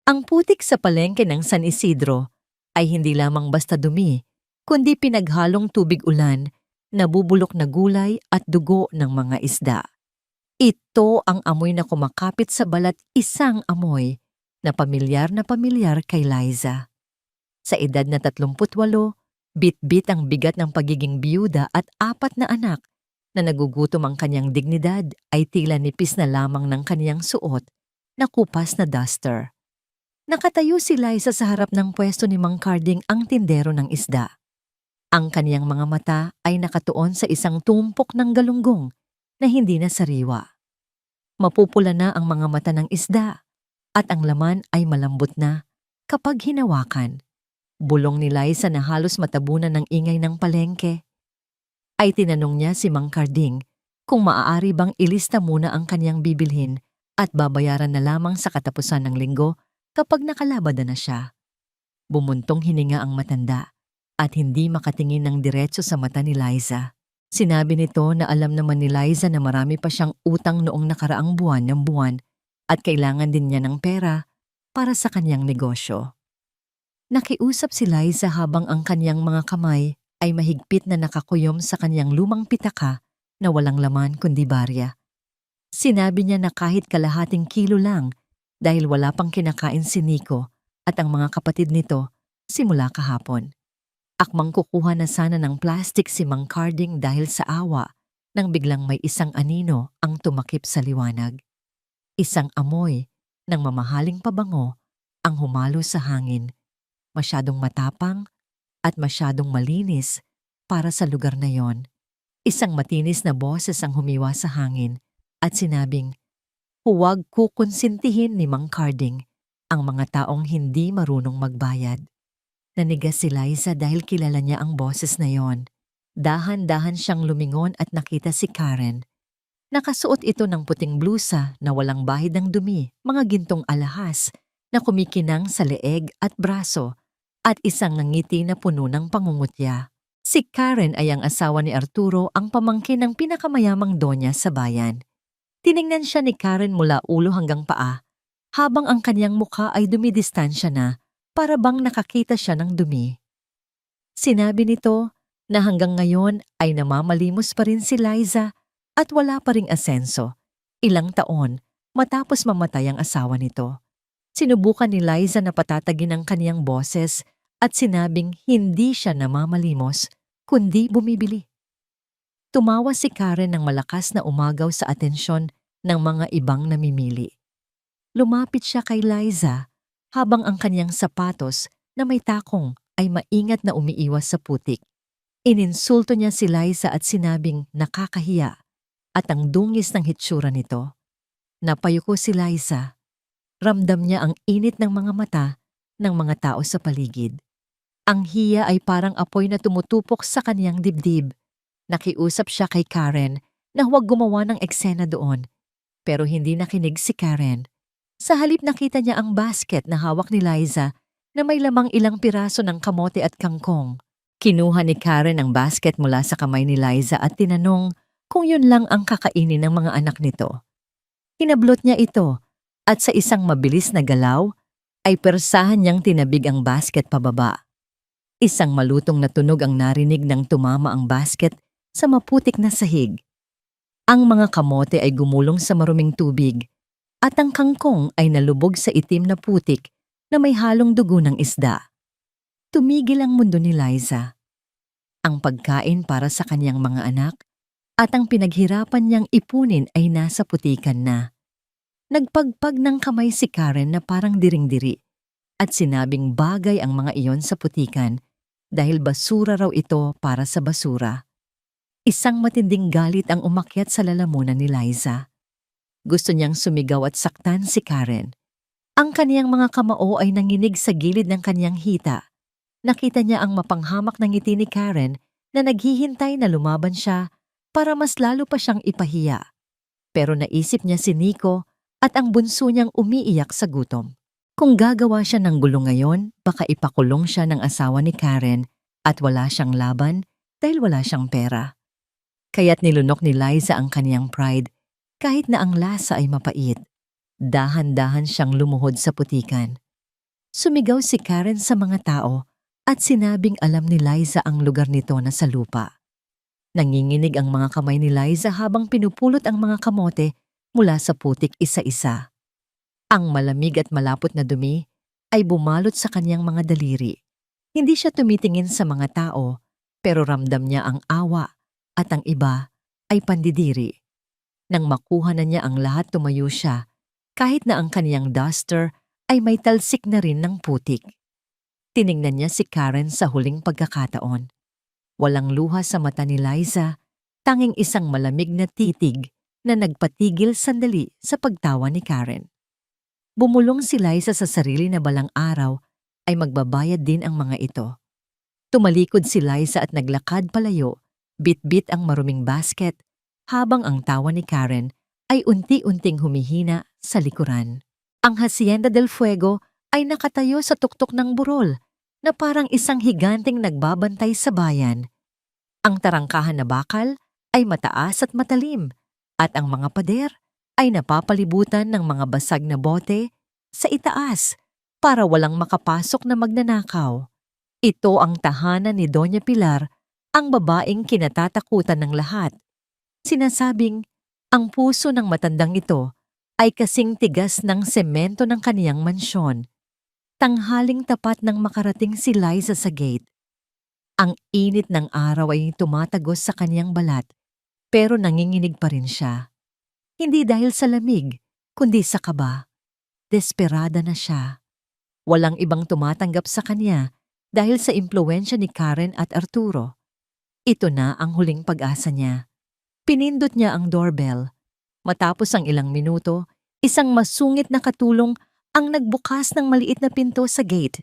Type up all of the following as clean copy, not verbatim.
Ang putik sa palengke ng San Isidro ay hindi lamang basta dumi, kundi pinaghalong tubig ulan, nabubulok na gulay at dugo ng mga isda. Ito ang amoy na kumakapit sa balat, isang amoy na pamilyar kay Liza. Sa edad na 38, bit-bit ang bigat ng pagiging biyuda at 4 na anak na nagugutom ang kanyang dignidad ay tila nipis na lamang ng kanyang suot na kupas na duster. Nakatayo si Liza sa harap ng pwesto ni Mang Carding, ang tindero ng isda. Ang kaniyang mga mata ay nakatuon sa isang tumpok ng galunggong na hindi na sariwa. Mapupula na ang mga mata ng isda at ang laman ay malambot na kapag hinawakan. Bulong ni Liza na halos matabunan ng ingay ng palengke. Ay tinanong niya si Mang Carding kung maaari bang ilista muna ang kaniyang bibilhin at babayaran na lamang sa katapusan ng linggo kapag nakalabada na siya. Bumuntong hininga ang matanda at hindi makatingin ng diretso sa mata ni Liza. Sinabi nito na alam naman ni Liza na marami pa siyang utang noong nakaraang buwan at kailangan din niya ng pera para sa kanyang negosyo. Nakiusap si Liza habang ang kanyang mga kamay ay mahigpit na nakakuyom sa kanyang lumang pitaka na walang laman kundi barya. Sinabi niya na kahit kalahating kilo lang dahil wala pang kinakain si Nico at ang mga kapatid nito simula kahapon. Akmang kukuha na sana ng plastic si Mang Carding dahil sa awa nang biglang may isang anino ang tumakip sa liwanag. Isang amoy ng mamahaling pabango ang humalo sa hangin. Masyadong matapang at masyadong malinis para sa lugar na yon. Isang matinis na boses ang humiwa sa hangin at sinabing, huwag kukonsintihin ni Mang Carding ang mga taong hindi marunong magbayad. Nanigas si Liza dahil kilala niya ang boses na yon. Dahan-dahan siyang lumingon at nakita si Karen. Nakasuot ito ng puting blusa na walang bahid ng dumi, mga gintong alahas na kumikinang sa leeg at braso at isang ngiti na puno ng pangungutya. Si Karen ay ang asawa ni Arturo, ang pamangkin ng pinakamayamang donya sa bayan. Tiningnan siya ni Karen mula ulo hanggang paa, habang ang kanyang mukha ay dumidistansya na para bang nakakita siya ng dumi. Sinabi nito na hanggang ngayon ay namamalimos pa rin si Liza at wala pa ring asenso, ilang taon matapos mamatay ang asawa nito. Sinubukan ni Liza na patatagin ang kaniyang boses at sinabing hindi siya namamalimos kundi bumibili. Tumawa si Karen ng malakas na umagaw sa atensyon ng mga ibang namimili. Lumapit siya kay Liza habang ang kanyang sapatos na may takong ay maingat na umiiwas sa putik. Ininsulto niya si Liza at sinabing nakakahiya at ang dungis ng hitsura nito. Napayuko si Liza. Ramdam niya ang init ng mga mata ng mga tao sa paligid. Ang hiya ay parang apoy na tumutupok sa kaniyang dibdib. Nakiusap siya kay Karen na huwag gumawa ng eksena doon, pero hindi nakinig si Karen. Sa halip nakita niya ang basket na hawak ni Liza na may lamang ilang piraso ng kamote at kangkong. Kinuha ni Karen ang basket mula sa kamay ni Liza at tinanong kung yun lang ang kakainin ng mga anak nito. Hinablot niya ito at sa isang mabilis na galaw ay persahan niyang tinabig ang basket pababa. Isang malutong na tunog ang narinig nang tumama ang basket sa maputik na sahig. Ang mga kamote ay gumulong sa maruming tubig at ang kangkong ay nalubog sa itim na putik na may halong dugo ng isda. Tumigil ang mundo ni Liza. Ang pagkain para sa kanyang mga anak at ang pinaghirapan niyang ipunin ay nasa putikan na. Nagpagpag ng kamay si Karen na parang diring-diri at sinabing bagay ang mga iyon sa putikan dahil basura raw ito para sa basura. Isang matinding galit ang umakyat sa lalamunan ni Liza. Gusto niyang sumigaw at saktan si Karen. Ang kaniyang mga kamao ay nanginig sa gilid ng kaniyang hita. Nakita niya ang mapanghamak na ngiti ni Karen na naghihintay na lumaban siya para mas lalo pa siyang ipahiya. Pero naisip niya si Nico at ang bunso niyang umiiyak sa gutom. Kung gagawa siya ng gulo ngayon, baka ipakulong siya ng asawa ni Karen at wala siyang laban dahil wala siyang pera. Kaya't nilunok ni Liza ang kaniyang pride kahit na ang lasa ay mapait. Dahan-dahan siyang lumuhod sa putikan. Sumigaw si Karen sa mga tao at sinabing alam ni Liza ang lugar nito na sa lupa. Nanginginig ang mga kamay ni Liza habang pinupulot ang mga kamote mula sa putik isa-isa. Ang malamig at malapot na dumi ay bumalot sa kanyang mga daliri. Hindi siya tumitingin sa mga tao, pero ramdam niya ang awa at ang iba ay pandidiri. Nang makuha na niya ang lahat, tumayo siya, kahit na ang kaniyang duster ay may talsik na rin ng putik. Tiningnan niya si Karen sa huling pagkakataon. Walang luha sa mata ni Liza, tanging isang malamig na titig na nagpatigil sandali sa pagtawa ni Karen. Bumulong si Liza sa sarili na balang araw ay magbabayad din ang mga ito. Tumalikod si Liza at naglakad palayo, bit-bit ang maruming basket, habang ang tawa ni Karen ay unti-unting humihina sa likuran. Ang Hacienda del Fuego ay nakatayo sa tuktok ng burol na parang isang higanting nagbabantay sa bayan. Ang tarangkahan na bakal ay mataas at matalim at ang mga pader ay napapalibutan ng mga basag na bote sa itaas para walang makapasok na magnanakaw. Ito ang tahanan ni Doña Pilar, ang babaeng kinatatakutan ng lahat. Sinasabing ang puso ng matandang ito ay kasing tigas ng semento ng kaniyang mansyon. Tanghaling tapat nang makarating si Liza sa gate. Ang init ng araw ay tumatagos sa kaniyang balat, pero nanginginig pa rin siya. Hindi dahil sa lamig, kundi sa kaba. Desperada na siya. Walang ibang tumatanggap sa kanya dahil sa impluwensya ni Karen at Arturo. Ito na ang huling pag-asa niya. Pinindot niya ang doorbell. Matapos ang ilang minuto, isang masungit na katulong ang nagbukas ng maliit na pinto sa gate.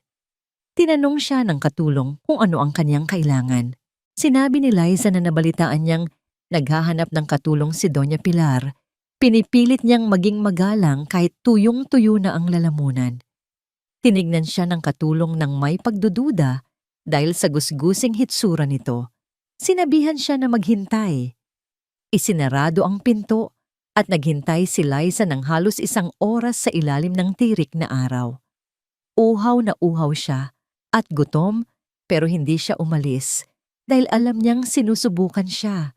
Tinanong siya ng katulong kung ano ang kanyang kailangan. Sinabi ni Liza na nabalitaan niyang naghahanap ng katulong si Doña Pilar. Pinipilit niyang maging magalang kahit tuyong-tuyo na ang lalamunan. Tinignan siya ng katulong ng may pagdududa dahil sa gusgusing hitsura nito. Sinabihan siya na maghintay. Isinarado ang pinto at naghintay si Liza ng halos 1 oras sa ilalim ng tirik na araw. Uhaw na uhaw siya at gutom, pero hindi siya umalis dahil alam niyang sinusubukan siya.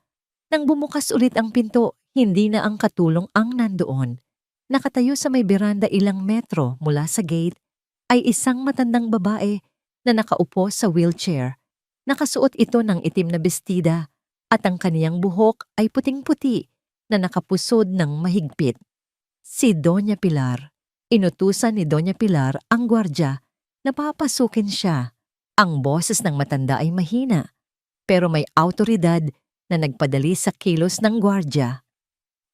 Nang bumukas ulit ang pinto, hindi na ang katulong ang nandoon. Nakatayo sa may beranda ilang metro mula sa gate ay isang matandang babae na nakaupo sa wheelchair. Nakasuot ito ng itim na bestida at ang kaniyang buhok ay puting-puti na nakapusod ng mahigpit. Si Doña Pilar. Inutusan ni Doña Pilar ang gwardya na papasukin siya. Ang boses ng matanda ay mahina, pero may awtoridad na nagpadali sa kilos ng gwardya.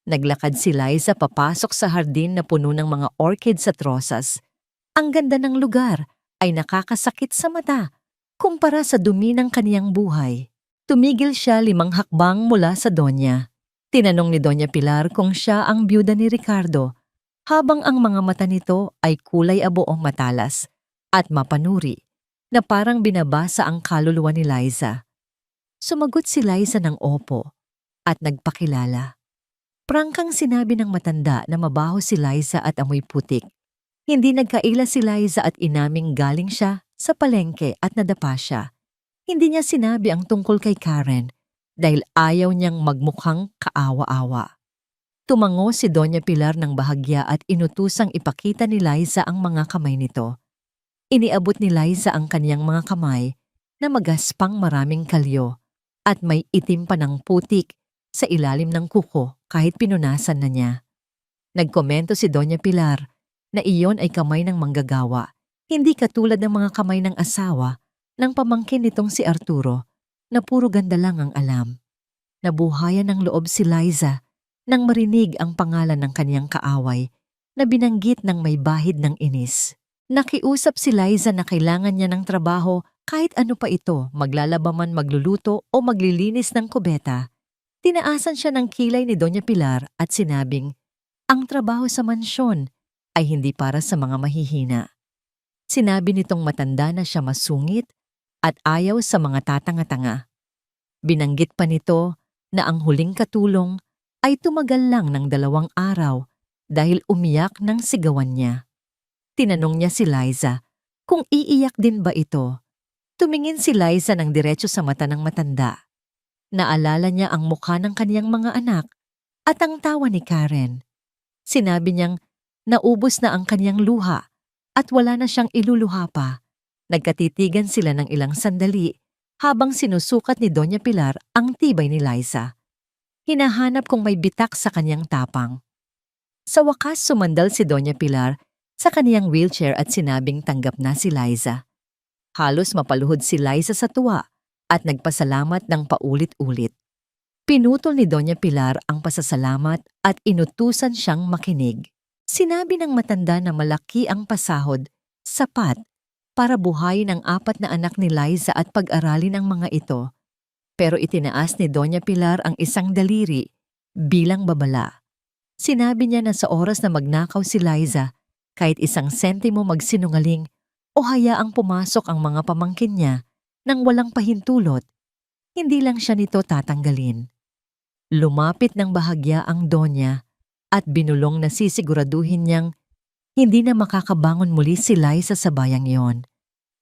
Naglakad si Liza papasok sa hardin na puno ng mga orchids at rosas. Ang ganda ng lugar ay nakakasakit sa mata kumpara sa dumi ng kaniyang buhay. Tumigil siya 5 hakbang mula sa Donya. Tinanong ni Doña Pilar kung siya ang byuda ni Ricardo, habang ang mga mata nito ay kulay abo o matalas at mapanuri na parang binabasa ang kaluluwa ni Liza. Sumagot si Liza ng opo at nagpakilala. Prangkang sinabi ng matanda na mabaho si Liza at amoy putik. Hindi nagkaila si Liza at inaming galing siya sa palengke at nadapa siya. Hindi niya sinabi ang tungkol kay Karen dahil ayaw niyang magmukhang kaawa-awa. Tumango si Doña Pilar ng bahagya at inutusang ipakita ni Liza ang mga kamay nito. Iniabot ni Liza ang kaniyang mga kamay na magaspang maraming kalyo at may itim pa ng putik sa ilalim ng kuko kahit pinunasan na niya. Nagkomento si Doña Pilar na iyon ay kamay ng manggagawa, hindi katulad ng mga kamay ng asawa ng pamangkin nitong si Arturo na puro ganda lang ang alam. Nabuhayan ng loob si Liza nang marinig ang pangalan ng kaniyang kaaway na binanggit ng may bahid ng inis. Nakiusap si Liza na kailangan niya ng trabaho kahit ano pa ito, maglalaba man, magluluto o maglilinis ng kubeta. Tinaasan siya ng kilay ni Doña Pilar at sinabing, ang trabaho sa mansyon ay hindi para sa mga mahihina. Sinabi nitong matanda na siya masungit at ayaw sa mga tatanga-tanga. Binanggit pa nito na ang huling katulong ay tumagal lang ng 2 araw dahil umiyak ng sigawan niya. Tinanong niya si Liza Kung iiyak din ba ito? Tumingin si Liza ng diretso sa mata ng matanda. Naalala niya ang mukha ng kaniyang mga anak at ang tawa ni Karen. Sinabi niyang naubos na ang kaniyang luha at wala na siyang iluluha pa. Nagkatitigan sila ng ilang sandali habang sinusukat ni Doña Pilar ang tibay ni Liza. Hinahanap kung may bitak sa kaniyang tapang. Sa wakas sumandal si Doña Pilar sa kaniyang wheelchair at sinabing tanggap na si Liza. Halos mapaluhod si Liza sa tuwa at nagpasalamat ng paulit-ulit. Pinutol ni Doña Pilar ang pasasalamat at inutusan siyang makinig. Sinabi ng matanda na malaki ang pasahod, sapat, para buhayin ang 4 na anak ni Liza at pag-aralin ang mga ito. Pero itinaas ni Doña Pilar ang isang daliri bilang babala. Sinabi niya na sa oras na magnakaw si Liza, kahit isang sentimo magsinungaling o hayaang pumasok ang mga pamangkin niya nang walang pahintulot, hindi lang siya nito tatanggalin. Lumapit ng bahagya ang Donya at binulong na sisiguraduhin niyang hindi na makakabangon muli si Liza sa bayang iyon.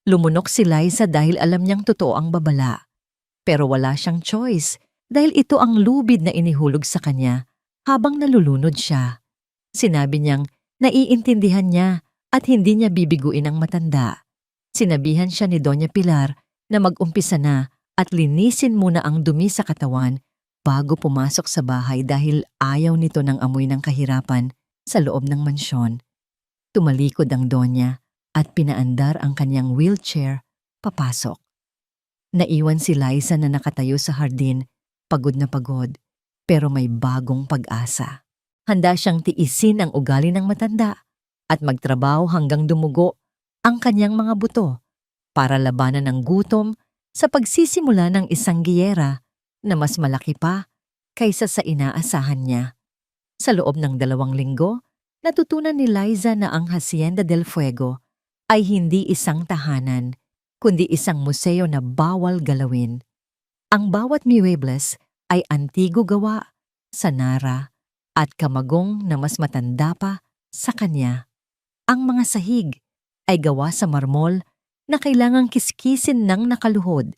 Lumunok si Liza dahil alam niyang totoo ang babala. Pero wala siyang choice dahil ito ang lubid na inihulog sa kanya habang nalulunod siya. Sinabi niyang naiintindihan niya at hindi niya bibiguin ang matanda. Sinabihan siya ni Doña Pilar na mag-umpisa na at linisin muna ang dumi sa katawan bago pumasok sa bahay dahil ayaw nito ng amoy ng kahirapan sa loob ng mansyon. Tumalikod ang Donya at pinaandar ang kanyang wheelchair papasok. Naiwan si Liza na nakatayo sa hardin, pagod na pagod, pero may bagong pag-asa. Handa siyang tiisin ang ugali ng matanda at magtrabaho hanggang dumugo ang kanyang mga buto para labanan ang gutom sa pagsisimula ng isang giyera na mas malaki pa kaysa sa inaasahan niya. Sa loob ng 2 linggo, natutunan ni Liza na ang Hacienda del Fuego ay hindi isang tahanan, kundi isang museo na bawal galawin. Ang bawat muebles ay antigo gawa, sanara, at kamagong na mas matanda pa sa kanya. Ang mga sahig ay gawa sa marmol na kailangang kiskisin ng nakaluhod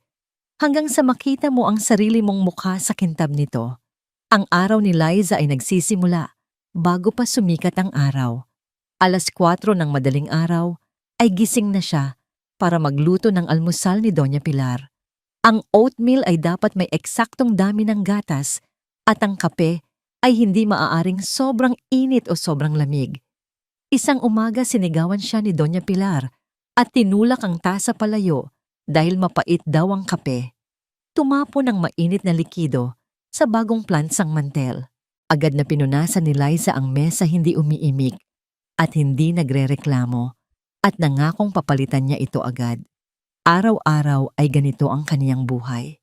hanggang sa makita mo ang sarili mong mukha sa kintab nito. Ang araw ni Liza ay nagsisimula bago pa sumikat ang araw. 4:00 ng madaling araw ay gising na siya para magluto ng almusal ni Doña Pilar. Ang oatmeal ay dapat may eksaktong dami ng gatas at ang kape ay hindi maaaring sobrang init o sobrang lamig. Isang umaga sinigawan siya ni Doña Pilar at tinulak ang tasa palayo dahil mapait daw ang kape. Tumapo ng mainit na likido sa bagong plansang mantel. Agad na pinunasan ni Liza ang mesa hindi umiimik at hindi nagrereklamo at nangakong papalitan niya ito agad. Araw-araw ay ganito ang kaniyang buhay.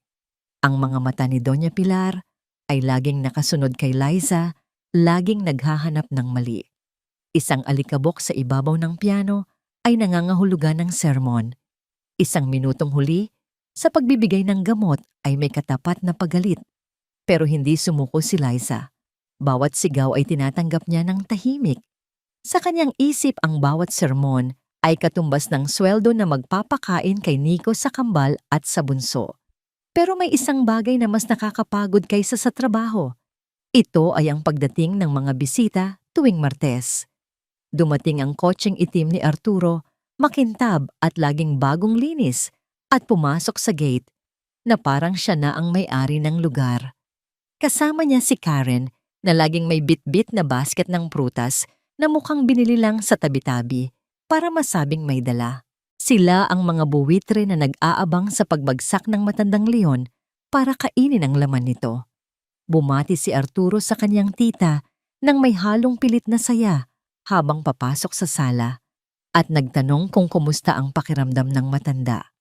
Ang mga mata ni Doña Pilar ay laging nakasunod kay Liza, laging naghahanap ng mali. Isang alikabok sa ibabaw ng piano ay nangangahulugan ng sermon. Isang minutong huli sa pagbibigay ng gamot ay may katapat na paggalit. Pero hindi sumuko si Liza. Bawat sigaw ay tinatanggap niya ng tahimik. Sa kanyang isip ang bawat sermon ay katumbas ng sweldo na magpapakain kay Nico sa kambal at sa bunso. Pero may isang bagay na mas nakakapagod kaysa sa trabaho. Ito ay ang pagdating ng mga bisita tuwing Martes. Dumating ang kotseng itim ni Arturo, makintab at laging bagong linis, at pumasok sa gate na parang siya na ang may-ari ng lugar. Kasama niya si Karen na laging may bit-bit na basket ng prutas na mukhang binili lang sa tabi-tabi para masabing may dala. Sila ang mga buwitre na nag-aabang sa pagbagsak ng matandang leon para kainin ang laman nito. Bumati si Arturo sa kanyang tita nang may halong pilit na saya habang papasok sa sala at nagtanong kung kumusta ang pakiramdam ng matanda.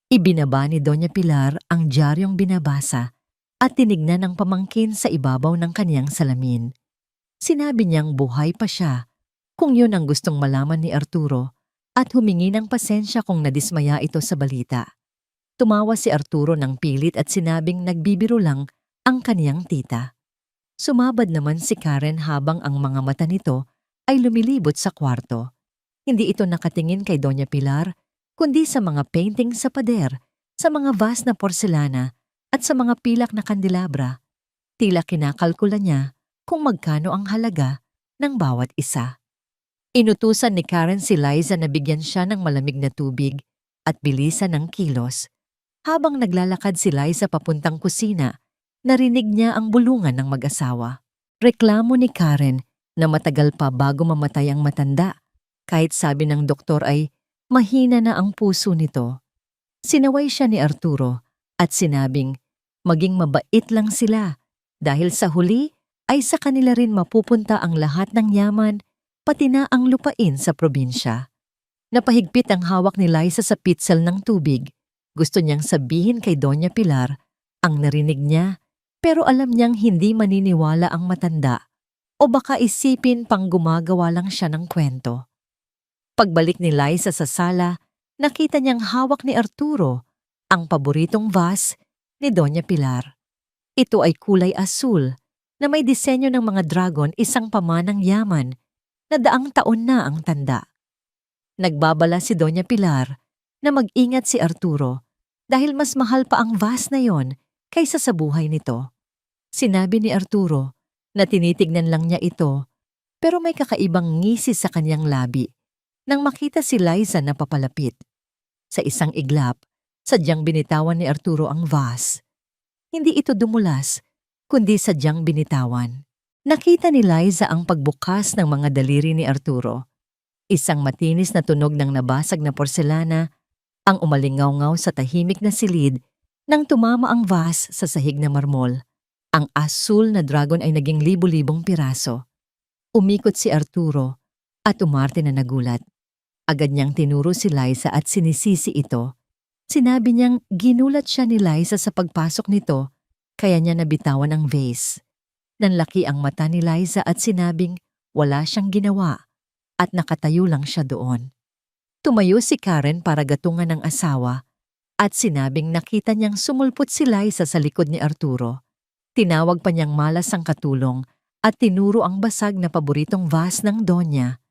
Ibinaba ni Doña Pilar ang diaryong binabasa at tinignan ng pamangkin sa ibabaw ng kaniyang salamin. Sinabi niyang buhay pa siya kung yun ang gustong malaman ni Arturo at humingi ng pasensya kung nadismaya ito sa balita. Tumawa si Arturo ng pilit at sinabing nagbibiro lang ang kaniyang tita. Sumabad naman si Karen habang ang mga mata nito ay lumilibot sa kwarto. Hindi ito nakatingin kay Doña Pilar kundi sa mga painting sa pader, sa mga vase na porselana, at sa mga pilak na kandelabra. Tila kinakalkula niya kung magkano ang halaga ng bawat isa. Inutusan ni Karen si Liza na bigyan siya ng malamig na tubig at bilisan ng kilos. Habang naglalakad si Liza papuntang kusina, narinig niya ang bulungan ng mag-asawa. Reklamo ni Karen na matagal pa bago mamatay ang matanda, kahit sabi ng doktor ay mahina na ang puso nito. Sinaway siya ni Arturo at sinabing maging mabait lang sila dahil sa huli ay sa kanila rin mapupunta ang lahat ng yaman, pati na ang lupain sa probinsya. Napahigpit ang hawak ni Liza sa pitzel ng tubig. Gusto niyang sabihin kay Doña Pilar ang narinig niya, pero alam niyang hindi maniniwala ang matanda o baka isipin pang gumagawa lang siya ng kwento. Pagbalik ni Liza sa sala, nakita niyang hawak ni Arturo ang paboritong vase ni Doña Pilar. Ito ay kulay asul na may disenyo ng mga dragon, isang pamanang yaman na daang taon na ang tanda. Nagbabala si Doña Pilar na mag-ingat si Arturo dahil mas mahal pa ang vase na yon kaysa sa buhay nito. Sinabi ni Arturo na tinitignan lang niya ito pero may kakaibang ngisi sa kanyang labi nang makita si Liza na papalapit. Sa isang iglap, sadyang binitawan ni Arturo ang vase. Hindi ito dumulas, kundi sadyang binitawan. Nakita ni Liza ang pagbukas ng mga daliri ni Arturo. Isang matinis na tunog ng nabasag na porselana ang umalingaw-ngaw sa tahimik na silid nang tumama ang vase sa sahig na marmol. Ang asul na dragon ay naging libu-libong piraso. Umikot si Arturo at umarte na nagulat. Agad niyang tinuro si Liza at sinisisi ito. Sinabi niyang ginulat siya ni Liza sa pagpasok nito kaya niya nabitawan ang vase. Nanlaki ang mata ni Liza at sinabing wala siyang ginawa at nakatayo lang siya doon. Tumayo si Karen para gatungan ng asawa at sinabing nakita niyang sumulpot si Liza sa likod ni Arturo. Tinawag pa niyang malas ang katulong at tinuro ang basag na paboritong vase ng Donya.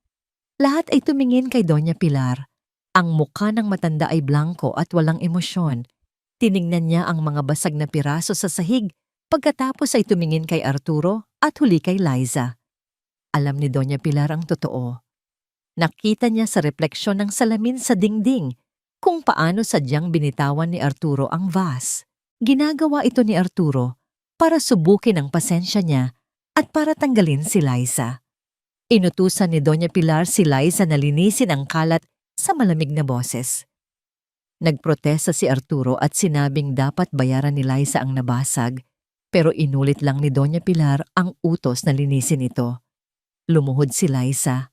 Lahat ay tumingin kay Doña Pilar. Ang mukha ng matanda ay blanko at walang emosyon. Tiningnan niya ang mga basag na piraso sa sahig pagkatapos ay tumingin kay Arturo at huli kay Liza. Alam ni Doña Pilar ang totoo. Nakita niya sa refleksyon ng salamin sa dingding kung paano sadyang binitawan ni Arturo ang vase. Ginagawa ito ni Arturo para subukin ang pasensya niya at para tanggalin si Liza. Inutusan ni Doña Pilar si Liza na linisin ang kalat sa malamig na boses. Nagprotesta si Arturo at sinabing dapat bayaran ni Liza ang nabasag, pero inulit lang ni Doña Pilar ang utos na linisin ito. Lumuhod si Liza.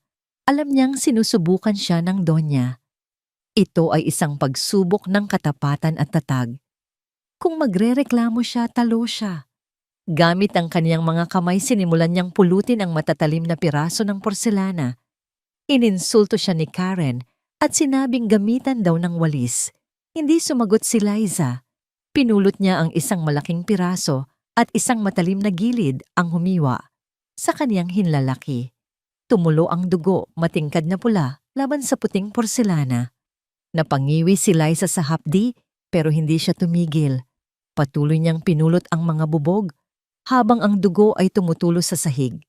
Alam niyang sinusubukan siya ng Donya. Ito ay isang pagsubok ng katapatan at tatag. Kung magrereklamo siya, talo siya. Gamit ang kaniyang mga kamay, sinimulan niyang pulutin ang matatalim na piraso ng porselana. Ininsulto siya ni Karen at sinabing gamitan daw ng walis. Hindi sumagot si Liza. Pinulot niya ang isang malaking piraso at isang matalim na gilid ang humiwa sa kaniyang hinlalaki. Tumulo ang dugo, matingkad na pula, laban sa puting porselana. Napangiwi si Liza sa hapdi pero hindi siya tumigil. Patuloy niyang pinulot ang mga bubog habang ang dugo ay tumutulo sa sahig.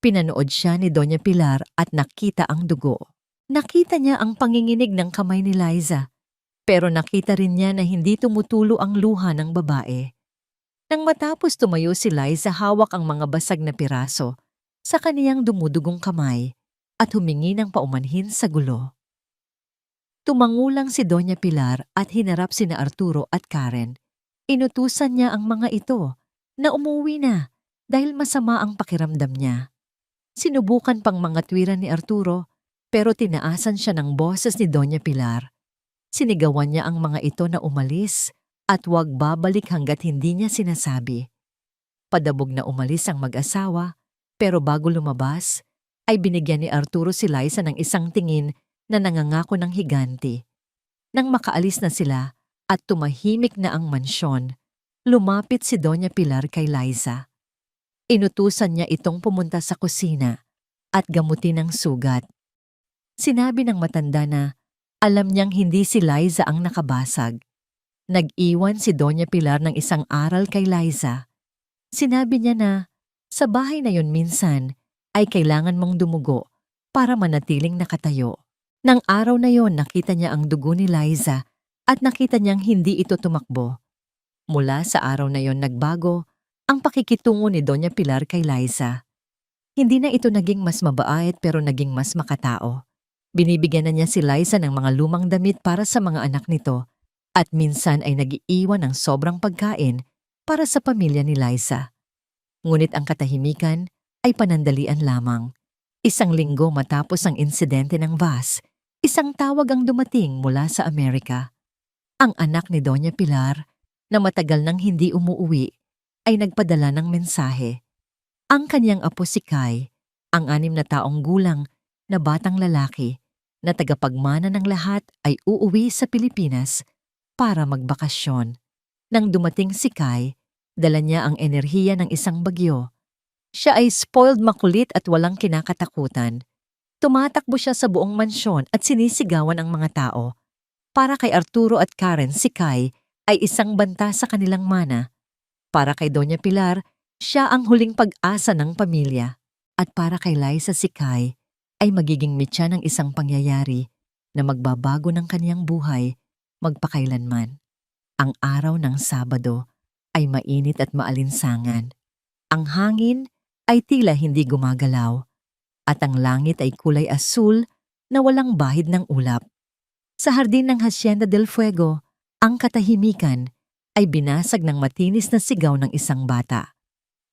Pinanood siya ni Doña Pilar at nakita ang dugo. Nakita niya ang panginginig ng kamay ni Liza, pero nakita rin niya na hindi tumutulo ang luha ng babae. Nang matapos tumayo si Liza, hawak ang mga basag na piraso sa kaniyang dumudugong kamay at humingi ng paumanhin sa gulo. Tumangulang si Doña Pilar at hinarap sina Arturo at Karen. Inutusan niya ang mga ito na umuwi na dahil masama ang pakiramdam niya. Sinubukan pang mga tuwiran ni Arturo pero tinaasan siya ng boses ni Doña Pilar. Sinigawan niya ang mga ito na umalis at huwag babalik hanggat hindi niya sinasabi. Padabog na umalis ang mag-asawa pero bago lumabas ay binigyan ni Arturo si Liza ng isang tingin na nangangako ng higanti. Nang makaalis na sila at tumahimik na ang mansyon, lumapit si Doña Pilar kay Liza. Inutusan niya itong pumunta sa kusina at gamutin ang sugat. Sinabi ng matanda na Alam niyang hindi si Liza ang nakabasag. Nag-iwan si Doña Pilar ng isang aral kay Liza. Sinabi niya na, sa bahay na yun minsan ay kailangan mong dumugo para manatiling nakatayo. Nang araw na yon nakita niya ang dugo ni Liza at nakita niyang hindi ito tumakbo. Mula sa araw na yon nagbago ang pakikitungo ni Doña Pilar kay Liza. Hindi na ito naging mas mabait pero naging mas makatao. Binibigyan na niya si Liza ng mga lumang damit para sa mga anak nito at minsan ay nag-iiwan ng sobrang pagkain para sa pamilya ni Liza. Ngunit ang katahimikan ay panandalian lamang. Isang linggo matapos ang insidente ng bus, isang tawag ang dumating mula sa Amerika. Ang anak ni Doña Pilar, na matagal nang hindi umuuwi, ay nagpadala ng mensahe. Ang kanyang apo si Kai, ang 6 na taong gulang na batang lalaki na tagapagmana ng lahat ay uuwi sa Pilipinas para magbakasyon. Nang dumating si Kai, dala niya ang enerhiya ng isang bagyo. Siya ay spoiled makulit at walang kinakatakutan. Tumatakbo siya sa buong mansyon at sinisigawan ang mga tao. Para kay Arturo at Karen, si Kai ay isang banta sa kanilang mana. Para kay Doña Pilar, siya ang huling pag-asa ng pamilya. At para kay Liza, si Kai ay magiging mitya ng isang pangyayari na magbabago ng kaniyang buhay magpakailanman. Ang araw ng Sabado ay mainit at maalinsangan. Ang hangin ay tila hindi gumagalaw at ang langit ay kulay asul na walang bahid ng ulap. Sa hardin ng Hacienda del Fuego, ang katahimikan ay binasag ng matinis na sigaw ng isang bata.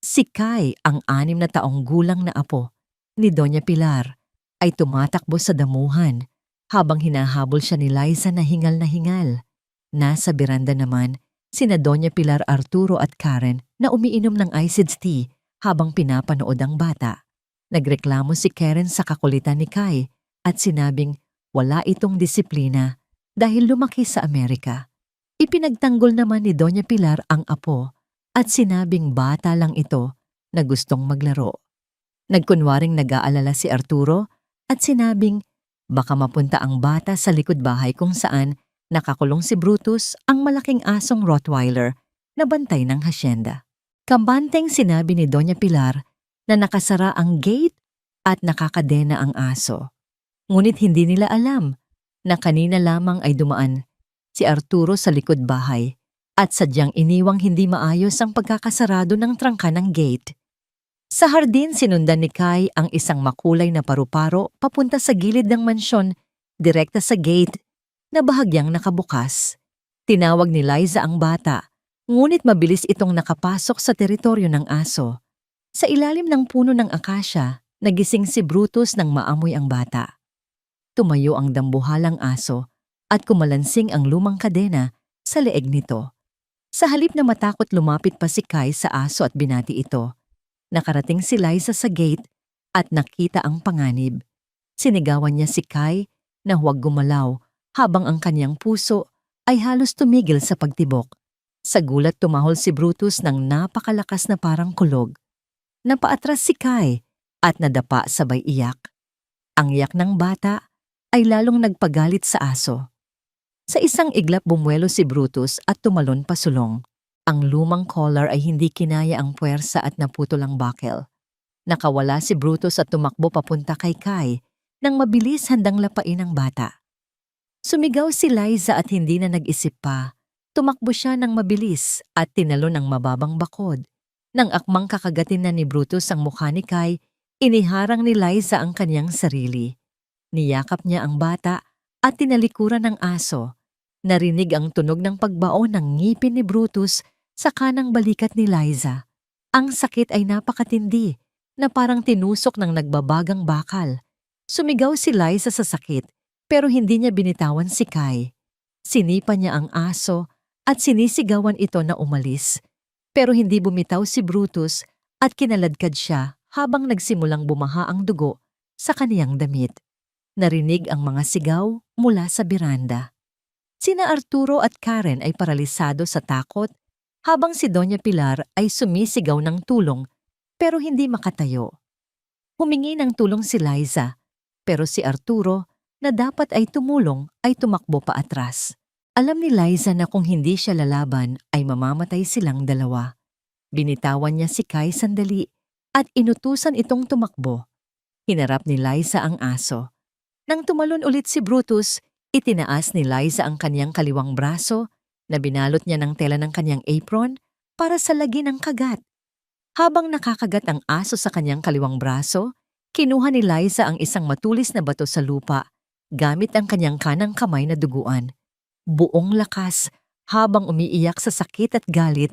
Si Kai, ang 6 na taong gulang na apo ni Doña Pilar, ay tumatakbo sa damuhan habang hinahabol siya ni Liza na hingal. Nasa beranda naman, sina Doña Pilar, Arturo at Karen na umiinom ng iced tea habang pinapanood ang bata. Nagreklamo si Karen sa kakulitan ni Kai at sinabing wala itong disiplina dahil lumaki sa Amerika. Ipinagtanggol naman ni Doña Pilar ang apo at sinabing bata lang ito na gustong maglaro. Nagkunwaring nag-aalala si Arturo at sinabing baka mapunta ang bata sa likod bahay kung saan nakakulong si Brutus, ang malaking asong Rottweiler na bantay ng hasyenda. Kambanteng sinabi ni Doña Pilar na nakasara ang gate at nakakadena ang aso. Ngunit hindi nila alam na kanina lamang ay dumaan si Arturo sa likod bahay at sadyang iniwang hindi maayos ang pagkakasarado ng trangka ng gate. Sa hardin sinundan ni Kai ang isang makulay na paru-paro papunta sa gilid ng mansyon, direkta sa gate na bahagyang nakabukas. Tinawag ni Liza ang bata, ngunit mabilis itong nakapasok sa teritoryo ng aso. Sa ilalim ng puno ng akasya, nagising si Brutus nang maamoy ang bata. Tumayo ang dambuhalang aso at kumalansing ang lumang kadena sa leeg nito. Sa halip na matakot, lumapit pa si Kai sa aso at binati ito. Nakarating si Liza sa gate at nakita ang panganib. Sinigawan niya si Kai na huwag gumalaw habang ang kanyang puso ay halos tumigil sa pagtibok. Sa gulat tumahol si Brutus ng napakalakas na parang kulog. Napaatras si Kai at nadapa sabay iyak. Ang iyak ng bata ay lalong nagpagalit sa aso. Sa isang iglap bumuelo si Brutus at tumalon pasulong. Ang lumang collar ay hindi kinaya ang puwersa at naputol ang buckle. Nakawala si Brutus at tumakbo papunta kay Kai nang mabilis handang lapain ang bata. Sumigaw si Liza at hindi na nag-isip pa. Tumakbo siya ng mabilis at tinalon ng mababang bakod. Nang akmang kakagatin na ni Brutus ang mukha ni Kai, iniharang ni Liza ang kanyang sarili. Niyakap niya ang bata at tinalikuran ng aso. Narinig ang tunog ng pagbaon ng ngipin ni Brutus sa kanang balikat ni Liza. Ang sakit ay napakatindi na parang tinusok ng nagbabagang bakal. Sumigaw si Liza sa sakit pero hindi niya binitawan si Kai. Sinipa niya ang aso at sinisigawan ito na umalis. Pero hindi bumitaw si Brutus at kinaladkad siya habang nagsimulang bumaha ang dugo sa kaniyang damit. Narinig ang mga sigaw mula sa beranda. Sina Arturo at Karen ay paralisado sa takot habang si Doña Pilar ay sumisigaw ng tulong pero hindi makatayo. Humingi ng tulong si Liza pero si Arturo na dapat ay tumulong ay tumakbo pa atras. Alam ni Liza na kung hindi siya lalaban ay mamamatay silang dalawa. Binitawan niya si Kai sandali at inutusan itong tumakbo. Hinarap ni Liza ang aso. Nang tumalon ulit si Brutus, itinaas ni Liza ang kanyang kaliwang braso na binalot niya ng tela ng kanyang apron para salagi ng kagat. Habang nakakagat ang aso sa kanyang kaliwang braso, kinuha ni Liza ang isang matulis na bato sa lupa gamit ang kanyang kanang kamay na duguan. Buong lakas, habang umiiyak sa sakit at galit,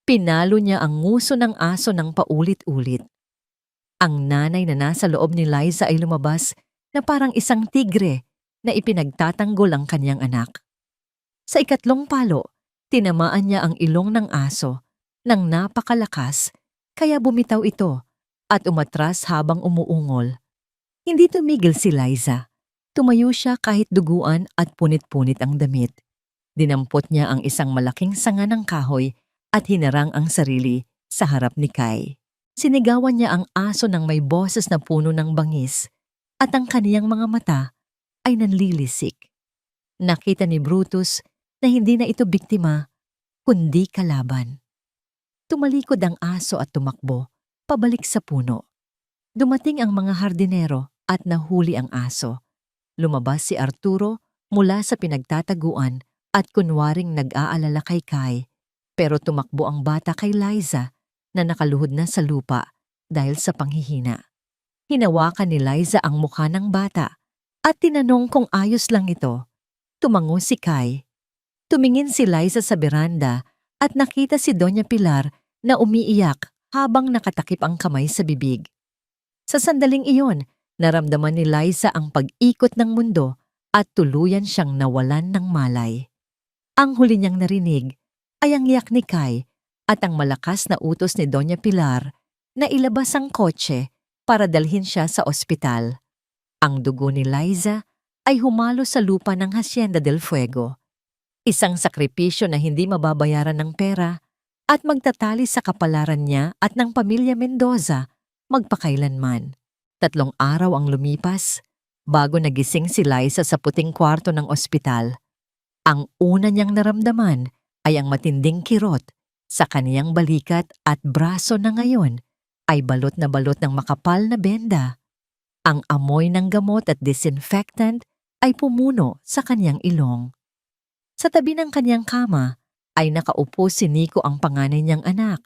pinalo niya ang nguso ng aso ng paulit-ulit. Ang nanay na nasa loob ni Liza ay lumabas na parang isang tigre na ipinagtatanggol ang kanyang anak. Sa ikatlong palo, tinamaan niya ang ilong ng aso ng napakalakas kaya bumitaw ito at umatras habang umuungol. Hindi tumigil si Liza. Tumayo siya kahit duguan at punit-punit ang damit. Dinampot niya ang isang malaking sanga ng kahoy at hinarang ang sarili sa harap ni Kai. Sinigawan niya ang aso ng may boses na puno ng bangis at ang kaniyang mga mata ay nanlilisik. Nakita ni Brutus na hindi na ito biktima, kundi kalaban. Tumalikod ang aso at tumakbo, pabalik sa puno. Dumating ang mga hardinero at nahuli ang aso. Lumabas si Arturo mula sa pinagtataguan at kunwaring nag-aalala kay Kai, pero tumakbo ang bata kay Liza na nakaluhod na sa lupa dahil sa panghihina. Hinawakan ni Liza ang mukha ng bata at tinanong kung ayos lang ito. Tumango si Kai. Tumingin si Liza sa beranda at nakita si Doña Pilar na umiiyak habang nakatakip ang kamay sa bibig. Sa sandaling iyon, naramdaman ni Liza ang pag-ikot ng mundo at tuluyan siyang nawalan ng malay. Ang huli niyang narinig ay ang iyak ni Kai at ang malakas na utos ni Doña Pilar na ilabas ang kotse para dalhin siya sa ospital. Ang dugo ni Liza ay humalo sa lupa ng Hacienda del Fuego. Isang sakripisyo na hindi mababayaran ng pera at magtatali sa kapalaran niya at ng pamilya Mendoza magpakailanman. 3 araw ang lumipas bago nagising si Liza sa puting kwarto ng ospital. Ang una niyang naramdaman ay ang matinding kirot sa kaniyang balikat at braso na ngayon ay balot ng makapal na benda. Ang amoy ng gamot at disinfectant ay pumuno sa kaniyang ilong. Sa tabi ng kaniyang kama ay nakaupo si Nico, ang panganay niyang anak.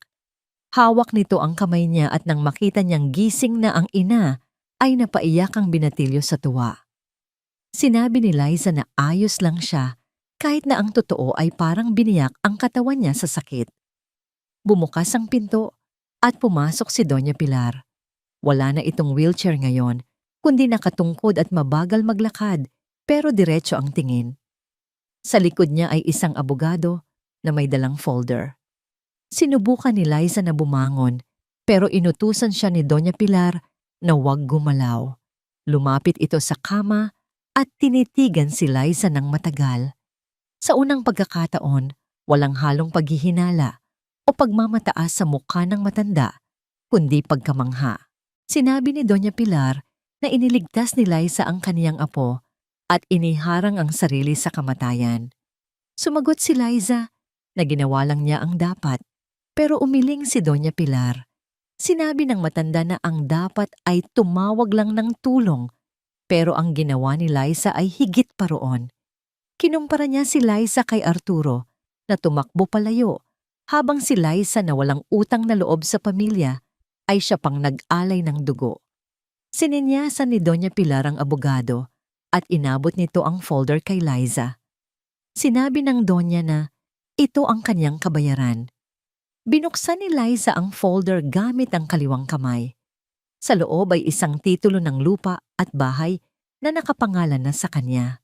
Hawak nito ang kamay niya at nang makita niyang gising na ang ina, ay napaiyak ang binatilyo sa tuwa. Sinabi ni Liza na ayos lang siya kahit na ang totoo ay parang biniyak ang katawan niya sa sakit. Bumukas ang pinto at pumasok si Doña Pilar. Wala na itong wheelchair ngayon, kundi nakatungkod at mabagal maglakad pero diretso ang tingin. Sa likod niya ay isang abogado na may dalang folder. Sinubukan ni Liza na bumangon pero inutusan siya ni Doña Pilar na huwag gumalaw. Lumapit ito sa kama at tinitigan si Liza ng matagal. Sa unang pagkakataon, walang halong paghihinala o pagmamataas sa mukha ng matanda, kundi pagkamangha. Sinabi ni Doña Pilar na iniligtas ni Liza ang kaniyang apo at iniharang ang sarili sa kamatayan. Sumagot si Liza na ginawa lang niya ang dapat, pero umiling si Doña Pilar. Sinabi ng matanda na ang dapat ay tumawag lang ng tulong, pero ang ginawa ni Liza ay higit pa roon. Kinumpara niya si Liza kay Arturo na tumakbo palayo, habang si Liza na walang utang na loob sa pamilya ay siya pang nag-alay ng dugo. Sininyasan ni Doña Pilar ang abogado at inabot nito ang folder kay Liza. Sinabi ng Doña na ito ang kanyang kabayaran. Binuksan ni Liza ang folder gamit ang kaliwang kamay. Sa loob ay isang titulo ng lupa at bahay na nakapangalan na sa kanya.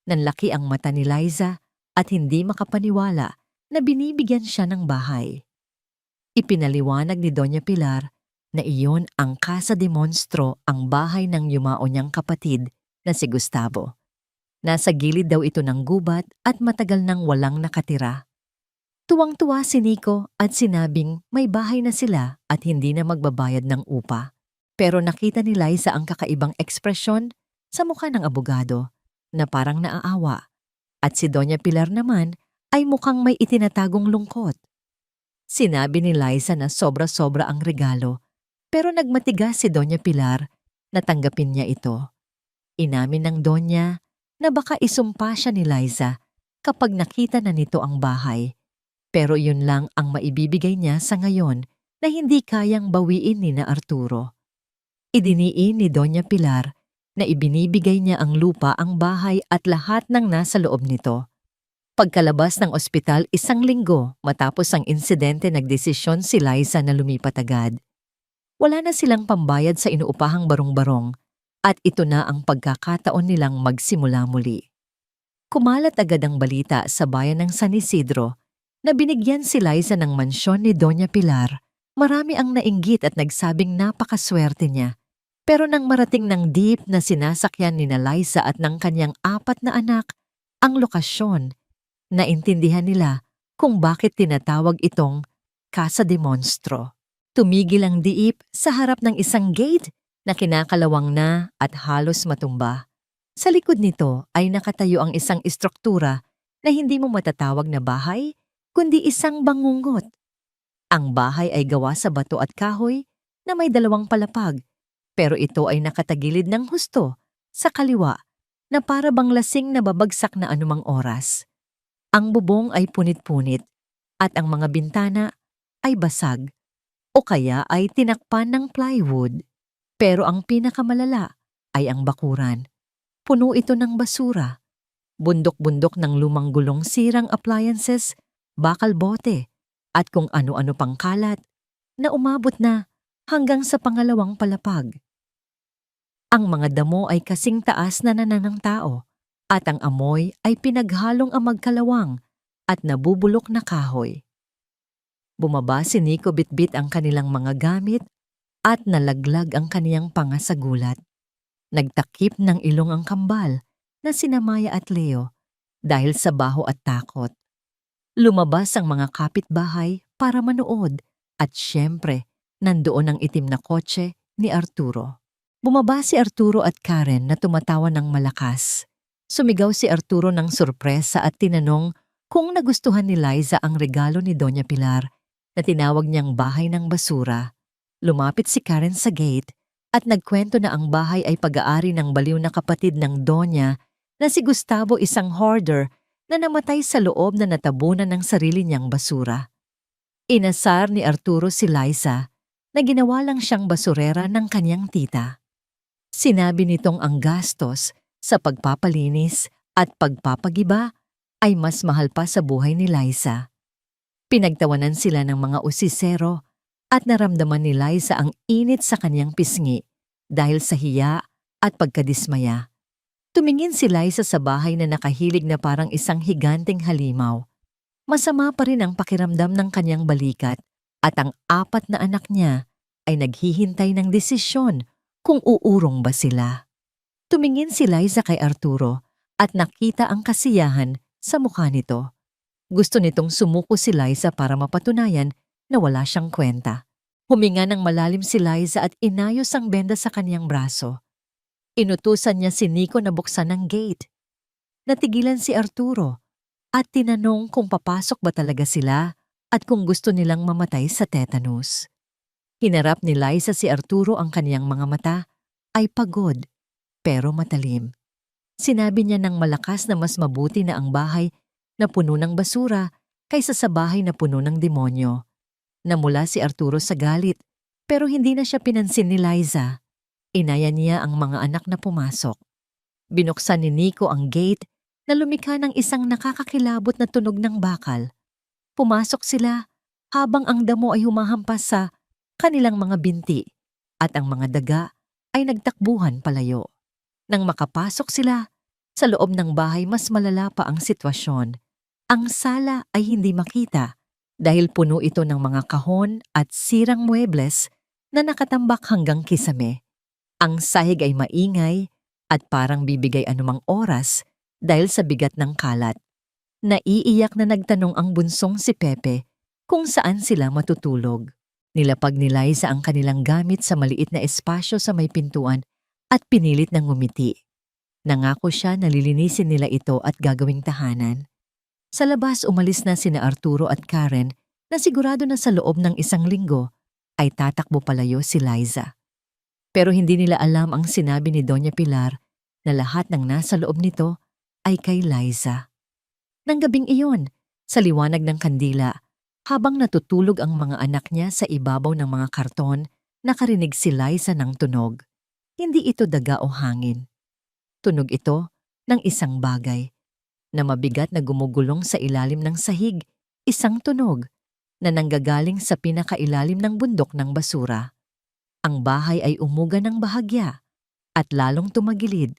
Nanlaki ang mata ni Liza at hindi makapaniwala na binibigyan siya ng bahay. Ipinaliwanag ni Doña Pilar na iyon ang Casa de Monstro, ang bahay ng yumao niyang kapatid na si Gustavo. Nasa gilid daw ito ng gubat at matagal nang walang nakatira. Tuwang-tuwa si Nico at sinabing may bahay na sila at hindi na magbabayad ng upa. Pero nakita ni Liza ang kakaibang ekspresyon sa mukha ng abogado na parang naaawa at si Doña Pilar naman ay mukhang may itinatagong lungkot. Sinabi ni Liza na sobra-sobra ang regalo pero nagmatigas si Doña Pilar na tanggapin niya ito. Inamin ng Donya na baka isumpa siya ni Liza kapag nakita na nito ang bahay. Pero yun lang ang maibibigay niya sa ngayon na hindi kayang bawiin ni na Arturo. Idiniin ni Doña Pilar na ibinibigay niya ang lupa, ang bahay at lahat ng nasa loob nito. Pagkalabas ng ospital 1 linggo matapos ang insidente, nagdesisyon si Liza na lumipat agad. Wala na silang pambayad sa inuupahang barong-barong at ito na ang pagkakataon nilang magsimula muli. Kumalat agad ang balita sa bayan ng San Isidro na binigyan si Liza ng mansyon ni Doña Pilar. Marami ang nainggit at nagsabing napakaswerte niya. Pero nang marating ng deep na sinasakyan ni na Liza at ng kanyang 4 na anak ang lokasyon, naintindihan nila kung bakit tinatawag itong Casa de Monstro. Tumigil ang diip sa harap ng isang gate na kinakalawang na at halos matumba. Sa likod nito ay nakatayo ang isang istruktura na hindi mo matatawag na bahay, kundi isang bangungot. Ang bahay ay gawa sa bato at kahoy na may 2 palapag, pero ito ay nakatagilid ng husto sa kaliwa na para bang lasing na babagsak na anumang oras. Ang bubong ay punit-punit at ang mga bintana ay basag o kaya ay tinakpan ng plywood. Pero ang pinakamalala ay ang bakuran. Puno ito ng basura, bundok-bundok ng lumang gulong, sirang appliances, bakal bote, at kung ano-ano pang kalat na umabot na hanggang sa pangalawang palapag. Ang mga damo ay kasing taas na ng tao at ang amoy ay pinaghalong ang magkalawang at nabubulok na kahoy. Bumaba si Nico, bitbit ang kanilang mga gamit at nalaglag ang kaniyang panga sa gulat. Nagtakip ng ilong ang kambal na sina Maya at Leo dahil sa baho at takot. Lumabas ang mga kapitbahay para manood at syempre nandoon ang itim na kotse ni Arturo. Bumaba si Arturo at Karen na tumatawa ng malakas. Sumigaw si Arturo ng sorpresa at tinanong kung nagustuhan ni Liza ang regalo ni Doña Pilar na tinawag niyang bahay ng basura. Lumapit si Karen sa gate at nagkwento na ang bahay ay pag-aari ng baliw na kapatid ng Donya na si Gustavo, isang hoarder na namatay sa loob na natabunan ng sarili niyang basura. Inasar ni Arturo si Liza na ginawa lang siyang basurera ng kanyang tita. Sinabi nitong ang gastos sa pagpapalinis at pagpapagiba ay mas mahal pa sa buhay ni Liza. Pinagtawanan sila ng mga usisero at naramdaman ni Liza ang init sa kanyang pisngi dahil sa hiya at pagkadismaya. Tumingin si Liza sa bahay na nakahilig na parang isang higanteng halimaw. Masama pa rin ang pakiramdam ng kanyang balikat at ang 4 na anak niya ay naghihintay ng desisyon kung uurong ba sila. Tumingin si Liza kay Arturo at nakita ang kasiyahan sa mukha nito. Gusto nitong sumuko si Liza para mapatunayan na wala siyang kwenta. Huminga ng malalim si Liza at inayos ang benda sa kanyang braso. Inutusan niya si Nico na buksan ang gate. Natigilan si Arturo at tinanong kung papasok ba talaga sila at kung gusto nilang mamatay sa tetanus. Hinarap ni Liza si Arturo, ang kaniyang mga mata ay pagod pero matalim. Sinabi niya ng malakas na mas mabuti na ang bahay na puno ng basura kaysa sa bahay na puno ng demonyo. Namula si Arturo sa galit pero hindi na siya pinansin ni Liza. Inaya niya ang mga anak na pumasok. Binuksan ni Nico ang gate na lumikha ng isang nakakakilabot na tunog ng bakal. Pumasok sila habang ang damo ay humahampas sa kanilang mga binti at ang mga daga ay nagtakbuhan palayo. Nang makapasok sila, sa loob ng bahay mas malala pa ang sitwasyon. Ang sala ay hindi makita dahil puno ito ng mga kahon at sirang muebles na nakatambak hanggang kisame. Ang sahig ay maingay at parang bibigay anumang oras dahil sa bigat ng kalat. Naiiyak na nagtanong ang bunsong si Pepe kung saan sila matutulog. Nilapag ni Liza ang kanilang gamit sa maliit na espasyo sa may pintuan at pinilit na ngumiti. Nangako siya na lilinisin nila ito at gagawing tahanan. Sa labas umalis na sina Arturo at Karen na sigurado na sa loob ng 1 linggo ay tatakbo palayo si Liza. Pero hindi nila alam ang sinabi ni Doña Pilar na lahat ng nasa loob nito ay kay Liza. Nang gabing iyon, sa liwanag ng kandila, habang natutulog ang mga anak niya sa ibabaw ng mga karton, nakarinig si Liza ng tunog. Hindi ito daga o hangin. Tunog ito ng isang bagay na mabigat na gumugulong sa ilalim ng sahig, isang tunog na nanggagaling sa pinakailalim ng bundok ng basura. Ang bahay ay umuga ng bahagya at lalong tumagilid.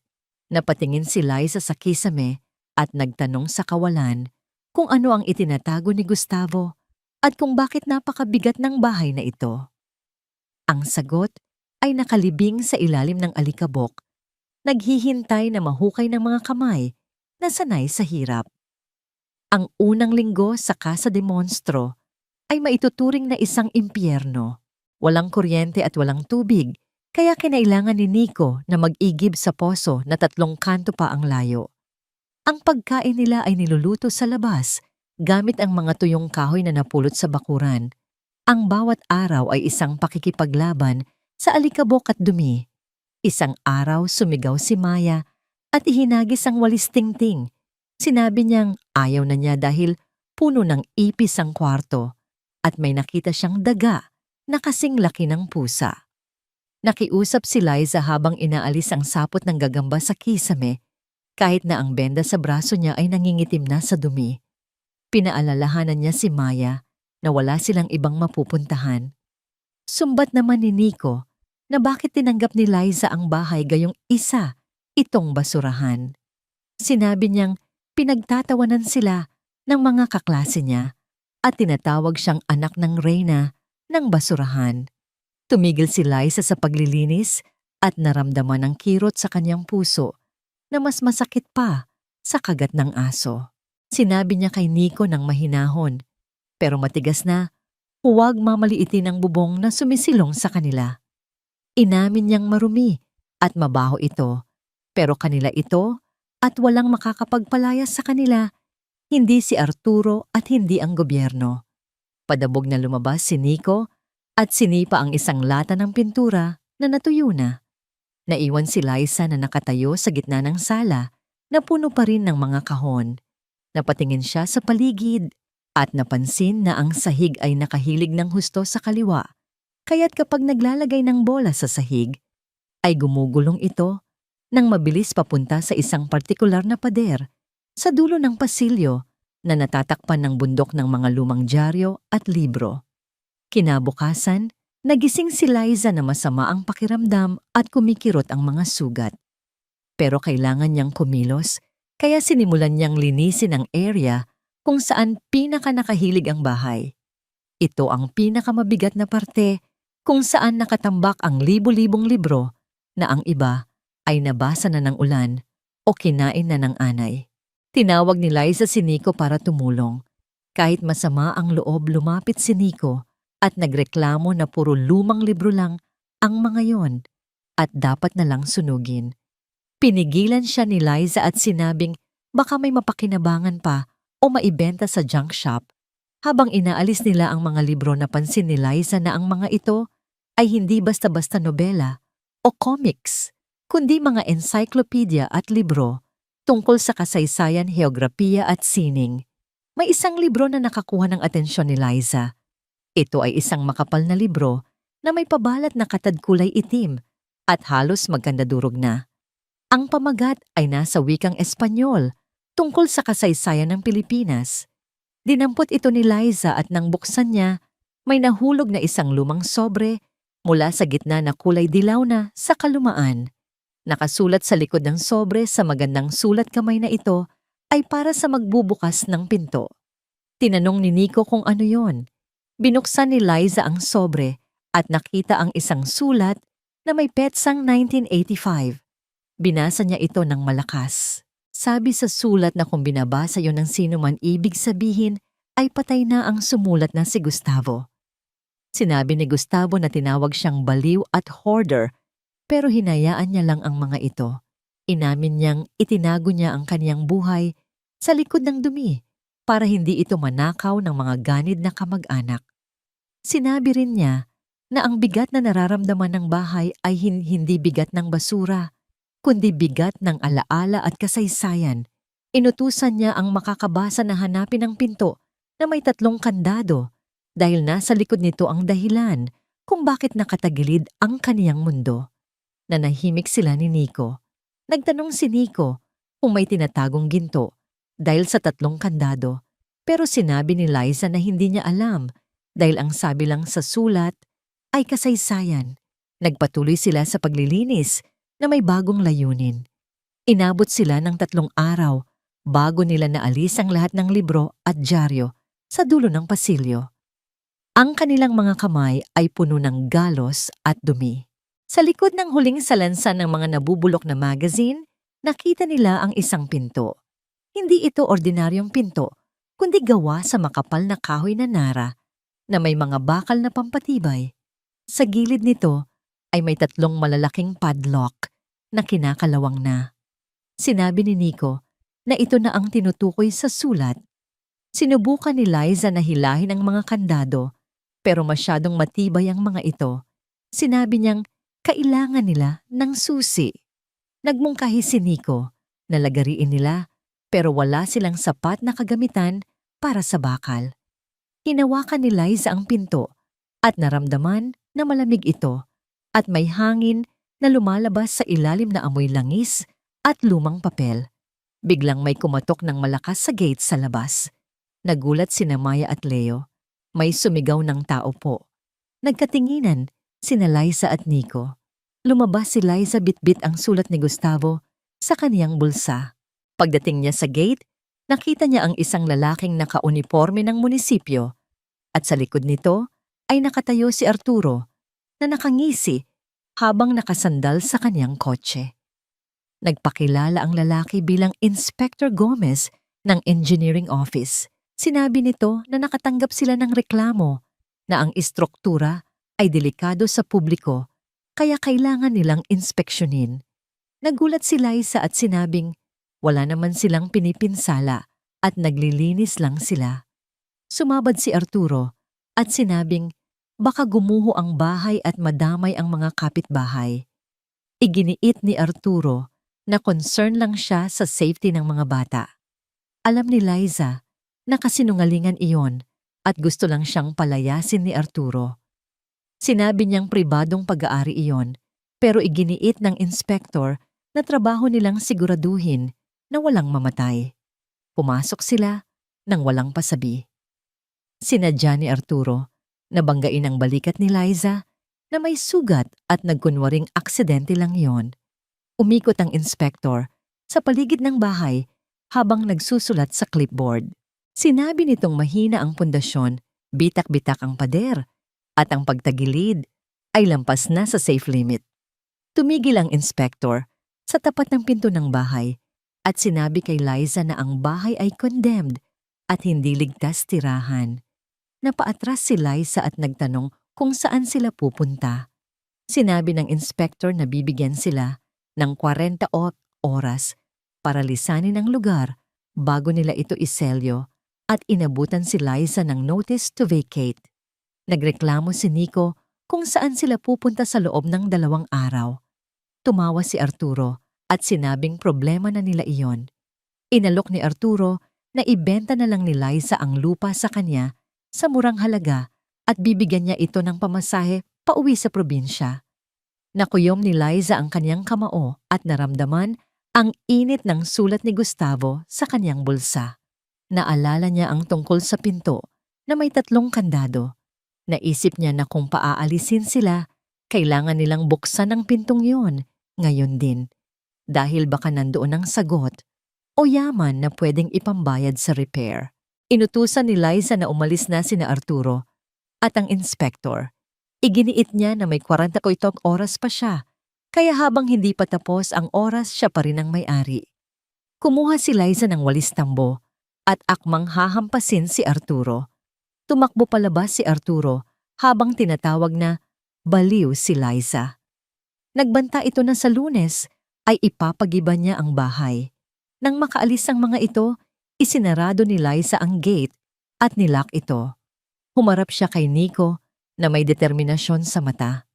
Napatingin si Liza sa kisame at nagtanong sa kawalan kung ano ang itinatago ni Gustavo at kung bakit napakabigat ng bahay na ito. Ang sagot ay nakalibing sa ilalim ng alikabok, naghihintay na mahukay ng mga kamay na sanay sa hirap. Ang unang linggo sa Casa de Monstro ay maituturing na isang impyerno. Walang kuryente at walang tubig, kaya kinailangan ni Nico na mag-igib sa poso na 3 kanto pa ang layo. Ang pagkain nila ay niluluto sa labas gamit ang mga tuyong kahoy na napulot sa bakuran. Ang bawat araw ay isang pakikipaglaban sa alikabok at dumi. Isang araw sumigaw si Maya at ihinagis ang walis tingting. Sinabi niyang ayaw na niya dahil puno ng ipis ang kwarto at may nakita siyang daga na kasing laki ng pusa. Nakiusap si Liza habang inaalis ang sapot ng gagamba sa kisame kahit na ang benda sa braso niya ay nangingitim na sa dumi. Pinaalalahanan niya si Maya na wala silang ibang mapupuntahan. Sumbat naman ni Nico na bakit tinanggap ni Liza ang bahay gayong isa itong basurahan. Sinabi niyang pinagtatawanan sila ng mga kaklase niya at tinatawag siyang anak ng reyna ng basurahan. Tumigil si Liza sa paglilinis at naramdaman ng kirot sa kanyang puso na mas masakit pa sa kagat ng aso. Sinabi niya kay Nico ng mahinahon, pero matigas na, huwag mamaliitin ang bubong na sumisilong sa kanila. Inamin niyang marumi at mabaho ito, pero kanila ito at walang makakapagpalayas sa kanila, hindi si Arturo at hindi ang gobyerno. Padabog na lumabas si Nico at sinipa ang isang lata ng pintura na natuyo na. Naiwan si Liza na nakatayo sa gitna ng sala na puno pa rin ng mga kahon. Napatingin siya sa paligid at napansin na ang sahig ay nakahilig ng husto sa kaliwa. Kaya't kapag naglalagay ng bola sa sahig, ay gumugulong ito nang mabilis papunta sa isang partikular na pader sa dulo ng pasilyo na natatakpan ng bundok ng mga lumang dyaryo at libro. Kinabukasan, nagising si Liza na masama ang pakiramdam at kumikirot ang mga sugat. Pero kailangan niyang kumilos, kaya sinimulan niyang linisin ang area kung saan pinaka-nakahilig ang bahay. Ito ang pinakamabigat na parte kung saan nakatambak ang libo-libong libro na ang iba ay nabasa na ng ulan o kinain na ng anay. Tinawag ni Liza si Nico para tumulong. Kahit masama ang loob, lumapit si Nico at nagreklamo na puro lumang libro lang ang mga yon at dapat na lang sunugin. Pinigilan siya ni Liza at sinabing baka may mapakinabangan pa o maibenta sa junk shop. Habang inaalis nila ang mga libro, napansin ni Liza na ang mga ito ay hindi basta-basta nobela o comics, kundi mga encyclopedia at libro tungkol sa kasaysayan, heograpiya at sining. May isang libro na nakakuha ng atensyon ni Liza. Ito ay isang makapal na libro na may pabalat na katadkulay itim at halos magkandadurog na. Ang pamagat ay nasa wikang Espanyol tungkol sa kasaysayan ng Pilipinas. Dinampot ito ni Liza at nang buksan niya, may nahulog na isang lumang sobre mula sa gitna na kulay dilaw na sa kalumaan. Nakasulat sa likod ng sobre sa magandang sulat kamay na ito ay para sa magbubukas ng pinto. Tinanong ni Nico kung ano yon. Binuksan ni Liza ang sobre at nakita ang isang sulat na may petsang 1985. Binasa niya ito ng malakas. Sabi sa sulat na kung binabasa yon ng sino man, ibig sabihin ay patay na ang sumulat na si Gustavo. Sinabi ni Gustavo na tinawag siyang baliw at hoarder, pero hinayaan niya lang ang mga ito. Inamin niyang itinago niya ang kaniyang buhay sa likod ng dumi para hindi ito manakaw ng mga ganid na kamag-anak. Sinabi rin niya na ang bigat na nararamdaman ng bahay ay hindi bigat ng basura, kundi bigat ng alaala at kasaysayan. Inutusan niya ang makakabasa na hanapin ang pinto na may 3 kandado dahil nasa likod nito ang dahilan kung bakit nakatagilid ang kaniyang mundo. Nanahimik sila ni Nico. Nagtanong si Nico kung may tinatagong ginto dahil sa 3 kandado, pero sinabi ni Liza na hindi niya alam dahil ang sabi lang sa sulat ay kasaysayan. Nagpatuloy sila sa paglilinis na may bagong layunin. Inabot sila ng 3 araw bago nila naalis ang lahat ng libro at dyaryo sa dulo ng pasilyo. Ang kanilang mga kamay ay puno ng galos at dumi. Sa likod ng huling salansan ng mga nabubulok na magazine, nakita nila ang isang pinto. Hindi ito ordinaryong pinto, kundi gawa sa makapal na kahoy na nara na may mga bakal na pampatibay. Sa gilid nito ay may 3 malalaking padlock na kinakalawang na. Sinabi ni Nico na ito na ang tinutukoy sa sulat. Sinubukan ni Liza na hilahin ang mga kandado pero masyadong matibay ang mga ito. Sinabi niyang kailangan nila ng susi. Nagmungkahi si Nico na lagariin nila pero wala silang sapat na kagamitan para sa bakal. Hinawakan ni Liza ang pinto at naramdaman na malamig ito at may hangin na lumalabas sa ilalim na amoy langis at lumang papel. Biglang may kumatok ng malakas sa gate sa labas. Nagulat sina Maya at Leo. May sumigaw ng tao po. Nagkatinginan sina Liza at Nico. Lumabas si Liza bitbit ang sulat ni Gustavo sa kaniyang bulsa. Pagdating niya sa gate, nakita niya ang isang lalaking nakauniporme ng munisipyo at sa likod nito ay nakatayo si Arturo na nakangisi habang nakasandal sa kaniyang kotse. Nagpakilala ang lalaki bilang Inspector Gomez ng Engineering Office. Sinabi nito na nakatanggap sila ng reklamo na ang istruktura ay delikado sa publiko kaya kailangan nilang inspeksyonin. Nagulat si Liza at sinabing wala naman silang pinipinsala at naglilinis lang sila. Sumabad si Arturo at sinabing baka gumuho ang bahay at madamay ang mga kapitbahay. Iginiit ni Arturo na concern lang siya sa safety ng mga bata. Alam ni Liza na kasinungalingan iyon at gusto lang siyang palayasin ni Arturo. Sinabi niyang pribadong pag-aari iyon pero iginiit ng inspektor na trabaho nilang siguraduhin na walang mamatay. Pumasok sila nang walang pasabi. Sinadya ni Arturo na banggain ang balikat ni Liza na may sugat at nagkunwaring aksidente lang iyon. Umikot ang inspektor sa paligid ng bahay habang nagsusulat sa clipboard. Sinabi nitong mahina ang pundasyon, bitak-bitak ang pader, at ang pagtagilid ay lampas na sa safe limit. Tumigil ang inspektor sa tapat ng pinto ng bahay at sinabi kay Liza na ang bahay ay condemned at hindi ligtas tirahan. Napaatras si Liza at nagtanong kung saan sila pupunta. Sinabi ng inspektor na bibigyan sila ng 40 oras para lisanin ang lugar bago nila ito iselyo at inabutan si Liza ng notice to vacate. Nagreklamo si Nico kung saan sila pupunta sa loob ng 2 araw. Tumawa si Arturo at sinabing problema na nila iyon. Inalok ni Arturo na ibenta na lang ni Liza ang lupa sa kanya sa murang halaga at bibigyan niya ito ng pamasahe pauwi sa probinsya. Nakuyom ni Liza ang kanyang kamao at naramdaman ang init ng sulat ni Gustavo sa kanyang bulsa. Naalala niya ang tungkol sa pinto na may 3 kandado. Naisip niya na kung paaalisin sila, kailangan nilang buksan ang pintong yon ngayon din. Dahil baka nandoon ang sagot o yaman na pwedeng ipambayad sa repair. Inutusan ni Liza na umalis na sina Arturo at ang inspektor. Iginiit niya na may 48 oras pa siya, kaya habang hindi pa tapos ang oras siya pa rin ang may-ari. Kumuha si Liza ng walis tambo at akmang hahampasin si Arturo. Tumakbo palabas si Arturo habang tinatawag na baliw si Liza. Nagbanta ito na sa Lunes ay ipapagiba niya ang bahay. Nang makaalis ang mga ito, isinarado ni Liza ang gate at nilock ito. Humarap siya kay Nico na may determinasyon sa mata.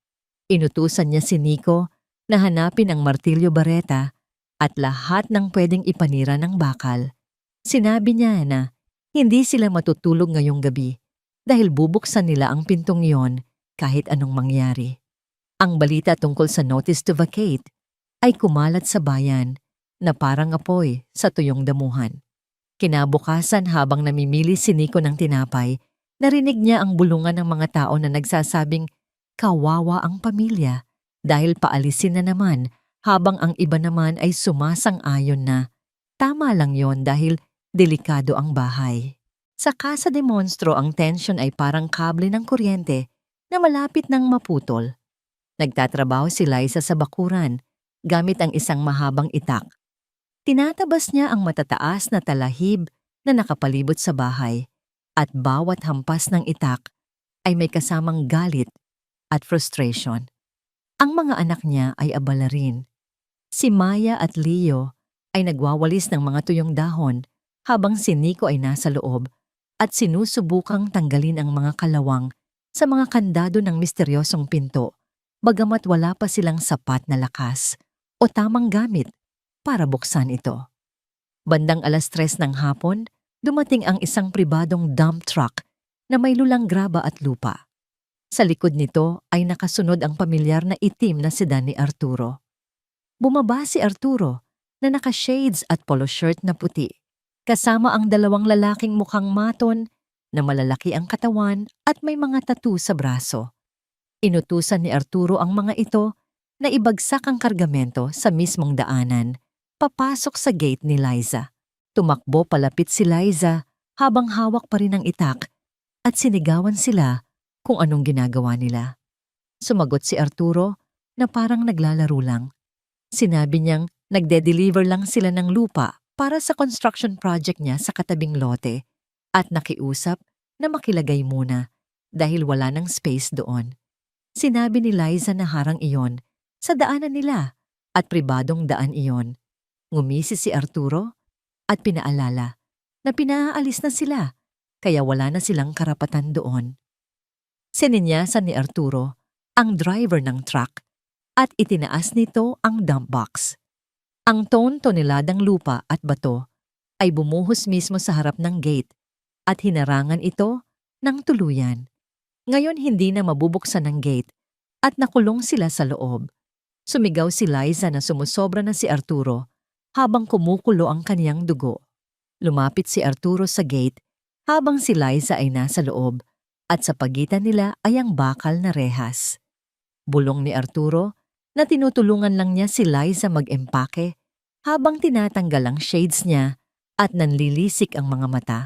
Inutusan niya si Nico na hanapin ang martilyo bareta at lahat ng pwedeng ipanira ng bakal. Sinabi niya na hindi sila matutulog ngayong gabi dahil bubuksan nila ang pintong iyon kahit anong mangyari. Ang balita tungkol sa notice to vacate ay kumalat sa bayan na parang apoy sa tuyong damuhan. Kinabukasan habang namimili si Nico ng tinapay, narinig niya ang bulungan ng mga tao na nagsasabing kawawa ang pamilya dahil paalisin na naman habang ang iba naman ay sumasang-ayon na tama lang yon dahil delikado ang bahay. Sa Casa de Monstro ang tensyon ay parang kable ng kuryente na malapit nang maputol. Nagtatrabaho si Liza sa bakuran gamit ang isang mahabang itak. Tinatabas niya ang matataas na talahib na nakapalibot sa bahay at bawat hampas ng itak ay may kasamang galit at frustration. Ang mga anak niya ay abala rin. Si Maya at Leo ay nagwawalis ng mga tuyong dahon habang si Nico ay nasa loob at sinusubukang tanggalin ang mga kalawang sa mga kandado ng misteryosong pinto bagamat wala pa silang sapat na lakas o tamang gamit para buksan ito. Bandang 3:00 ng hapon, dumating ang isang pribadong dump truck na may lulang graba at lupa. Sa likod nito ay nakasunod ang pamilyar na itim na sedan ni Arturo. Bumaba si Arturo na naka-shades at polo shirt na puti, kasama ang 2 lalaking mukhang maton na malalaki ang katawan at may mga tattoo sa braso. Inutusan ni Arturo ang mga ito na ibagsak ang kargamento sa mismong daanan, papasok sa gate ni Liza. Tumakbo palapit si Liza habang hawak pa rin ang itak at sinigawan sila kung anong ginagawa nila. Sumagot si Arturo na parang naglalaro lang. Sinabi niyang nagde-deliver lang sila ng lupa para sa construction project niya sa katabing lote at nakiusap na makilagay muna dahil wala ng space doon. Sinabi ni Liza na harang iyon sa daanan nila at pribadong daan iyon. Ngumisi si Arturo at pinaalala na pinaalis na sila kaya wala na silang karapatan doon. Sininyasan ni Arturo ang driver ng truck at itinaas nito ang dump box. Ang toneladang lupa at bato ay bumuhos mismo sa harap ng gate at hinarangan ito ng tuluyan. Ngayon hindi na mabubuksan ang gate at nakulong sila sa loob. Sumigaw si Liza na sumusobra na si Arturo habang kumukulo ang kaniyang dugo. Lumapit si Arturo sa gate habang si Liza ay nasa loob at sa pagitan nila ay ang bakal na rehas. Bulong ni Arturo na tinutulungan lang niya si Liza mag-empake habang tinatanggal ang shades niya at nanlilisik ang mga mata.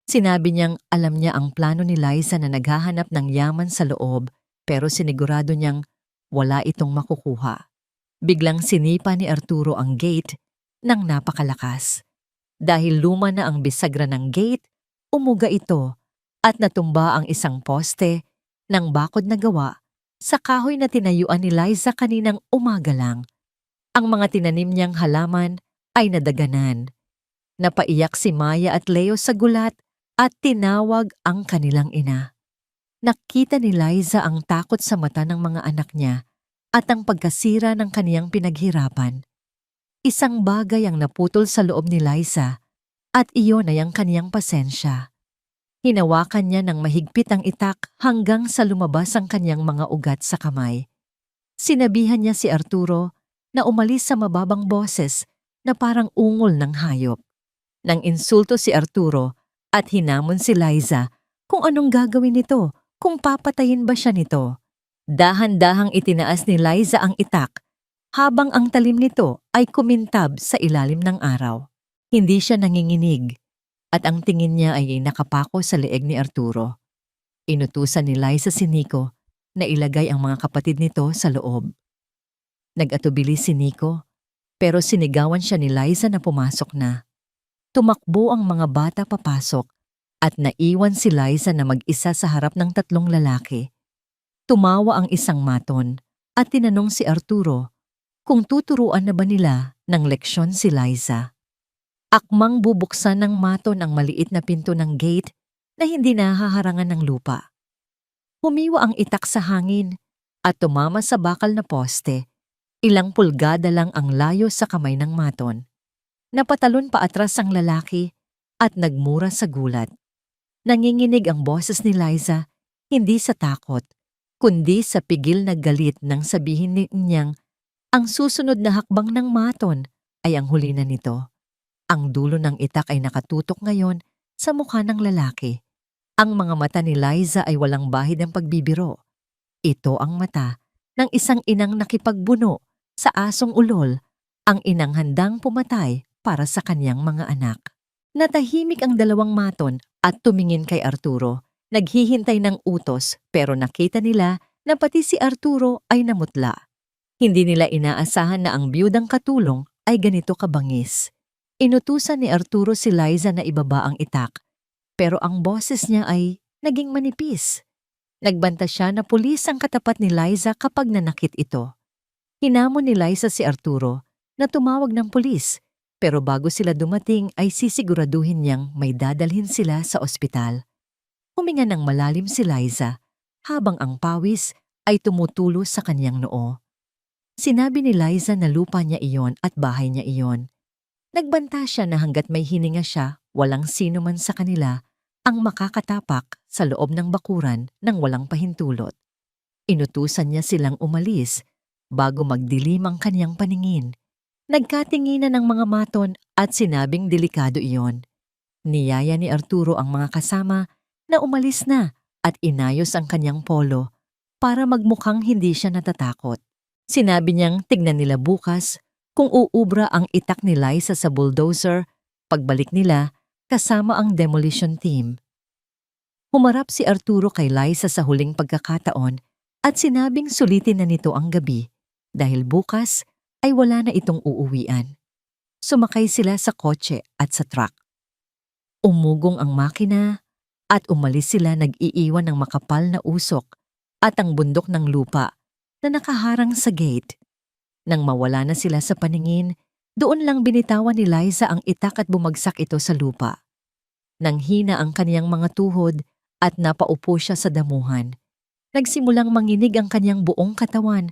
Sinabi niyang alam niya ang plano ni Liza na naghahanap ng yaman sa loob pero sinigurado niyang wala itong makukuha. Biglang sinipa ni Arturo ang gate ng napakalakas. Dahil luma na ang bisagra ng gate, umuga ito at natumba ang isang poste ng bakod na gawa sa kahoy na tinayuan ni Liza kaninang umaga lang. Ang mga tinanim niyang halaman ay nadaganan. Napaiyak si Maya at Leo sa gulat at tinawag ang kanilang ina. Nakita ni Liza ang takot sa mata ng mga anak niya at ang pagkasira ng kaniyang pinaghirapan. Isang bagay ang naputol sa loob ni Liza at iyon ay ang kaniyang pasensya. Hinawakan niya ng mahigpit ang itak hanggang sa lumabas ang kaniyang mga ugat sa kamay. Sinabihan niya si Arturo na umalis sa mababang boses na parang ungol ng hayop. Nang insulto si Arturo at hinamon si Liza kung anong gagawin nito, kung papatayin ba siya nito. Dahan-dahang itinaas ni Liza ang itak habang ang talim nito ay kumintab sa ilalim ng araw. Hindi siya nanginginig at ang tingin niya ay nakapako sa leeg ni Arturo. Inutusan ni Liza si Nico na ilagay ang mga kapatid nito sa loob. Nag-atubili si Nico pero sinigawan siya ni Liza na pumasok na. Tumakbo ang mga bata papasok at naiwan si Liza na mag-isa sa harap ng 3 lalaki. Tumawa ang isang maton at tinanong si Arturo kung tuturuan na ba nila ng leksyon si Liza. Akmang bubuksan ng maton ang maliit na pinto ng gate na hindi nahaharangan ng lupa. Humiwa ang itak sa hangin at tumama sa bakal na poste. Ilang pulgada lang ang layo sa kamay ng maton. Napatalon pa atras ang lalaki at nagmura sa gulat. Nanginginig ang boses ni Liza, hindi sa takot, kundi sa pigil na galit nang sabihin niyang ang susunod na hakbang ng maton ay ang huli na nito. Ang dulo ng itak ay nakatutok ngayon sa mukha ng lalaki. Ang mga mata ni Liza ay walang bahid ng pagbibiro. Ito ang mata ng isang inang nakipagbuno sa asong ulol, ang inang handang pumatay para sa kanyang mga anak. Natahimik ang dalawang maton at tumingin kay Arturo. Naghihintay ng utos pero nakita nila na pati si Arturo ay namutla. Hindi nila inaasahan na ang biyudang katulong ay ganito kabangis. Inutusan ni Arturo si Liza na ibaba ang itak, pero ang boses niya ay naging manipis. Nagbanta siya na pulis ang katapat ni Liza kapag nanakit ito. Hinamon ni Liza si Arturo na tumawag ng pulis, pero bago sila dumating ay sisiguraduhin niyang may dadalhin sila sa ospital. Huminga ng malalim si Liza habang ang pawis ay tumutulo sa kanyang noo. Sinabi ni Liza na lupa niya iyon at bahay niya iyon. Nagbanta siya na hanggat may hininga siya, walang sino man sa kanila ang makakatapak sa loob ng bakuran nang walang pahintulot. Inutusan niya silang umalis bago magdilim ang kanyang paningin. Nagkatinginan ng mga maton at sinabing delikado iyon. Niyaya ni Arturo ang mga kasama na umalis na at inayos ang kanyang polo para magmukhang hindi siya natatakot. Sinabi niyang tignan nila bukas kung uubra ang itak ni Liza sa bulldozer pagbalik nila kasama ang demolition team. Humarap si Arturo kay Liza sa huling pagkakataon at sinabing sulitin na nito ang gabi dahil bukas ay wala na itong uuwian. Sumakay sila sa kotse at sa truck. Umugong ang makina at umalis sila nag-iiwan ng makapal na usok at ang bundok ng lupa na nakaharang sa gate. Nang mawala na sila sa paningin, doon lang binitawan ni Liza ang itak at bumagsak ito sa lupa. Nang hina ang kaniyang mga tuhod at napaupo siya sa damuhan, nagsimulang manginig ang kanyang buong katawan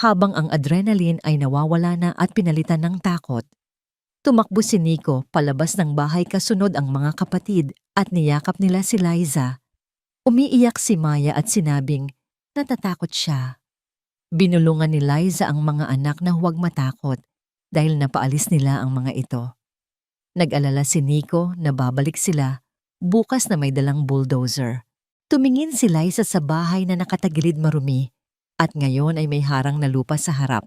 habang ang adrenaline ay nawawala na at pinalitan ng takot. Tumakbo si Nico palabas ng bahay kasunod ang mga kapatid at niyakap nila si Liza. Umiiyak si Maya at sinabing natatakot siya. Binulungan ni Liza ang mga anak na huwag matakot dahil napaalis nila ang mga ito. Nag-alala si Nico na babalik sila bukas na may dalang bulldozer. Tumingin si Liza sa bahay na nakatagilid marumi at ngayon ay may harang na lupa sa harap.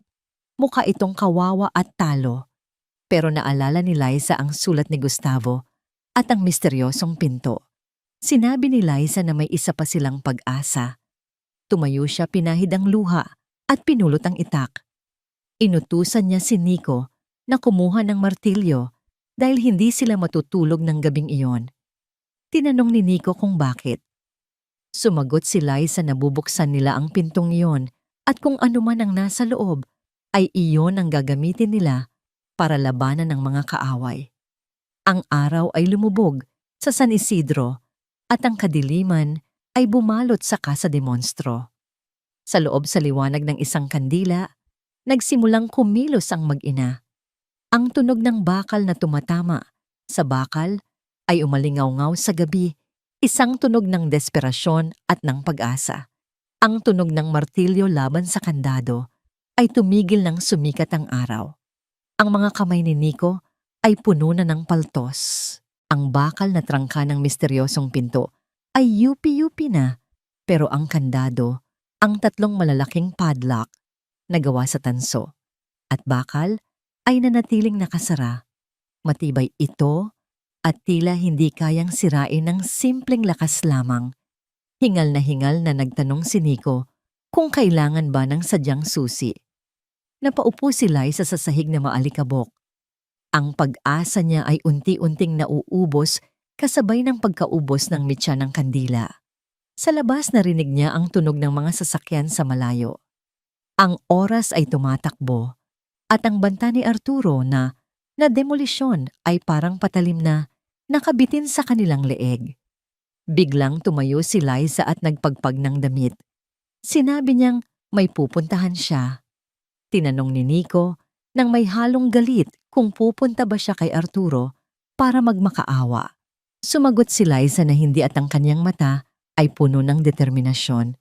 Mukha itong kawawa at talo. Pero naalala ni Liza ang sulat ni Gustavo at ang misteryosong pinto. Sinabi ni Liza na may isa pa silang pag-asa. Tumayo siya pinahid ang luha at pinulot ang itak. Inutusan niya si Nico na kumuha ng martilyo dahil hindi sila matutulog ng gabing iyon. Tinanong ni Nico kung bakit. Sumagot si Liza na bubuksan nila ang pintong iyon at kung ano man ang nasa loob ay iyon ang gagamitin nila para labanan ng mga kaaway. Ang araw ay lumubog sa San Isidro at ang kadiliman ay bumalot sa Casa de Monstro. Sa loob sa liwanag ng isang kandila, nagsimulang kumilos ang mag-ina. Ang tunog ng bakal na tumatama sa bakal ay umalingaw-ngaw sa gabi, isang tunog ng desperasyon at ng pag-asa. Ang tunog ng martilyo laban sa kandado ay tumigil nang sumikat ang araw. Ang mga kamay ni Nico ay puno na ng paltos. Ang bakal na trangka ng misteryosong pinto ay yupi-yupi na, pero ang kandado, ang tatlong malalaking padlock na gawa sa tanso at bakal ay nanatiling nakasara. Matibay ito at tila hindi kayang sirain ng simpleng lakas lamang. Hingal na nagtanong si Nico kung kailangan ba ng sadyang susi. Napaupo si Liza sa sahig na maalikabok. Ang pag-asa niya ay unti-unting nauubos kasabay ng pagkaubos ng mitya ng kandila. Sa labas narinig niya ang tunog ng mga sasakyan sa malayo. Ang oras ay tumatakbo At ang banta ni Arturo na demolisyon ay parang patalim na nakabitin sa kanilang leeg. Biglang tumayo si Liza at nagpagpag ng damit. Sinabi niyang may pupuntahan siya. Tinanong ni Nico nang may halong galit kung pupunta ba siya kay Arturo para magmakaawa. Sumagot si Liza na hindi at ang kanyang mata ay puno ng determinasyon.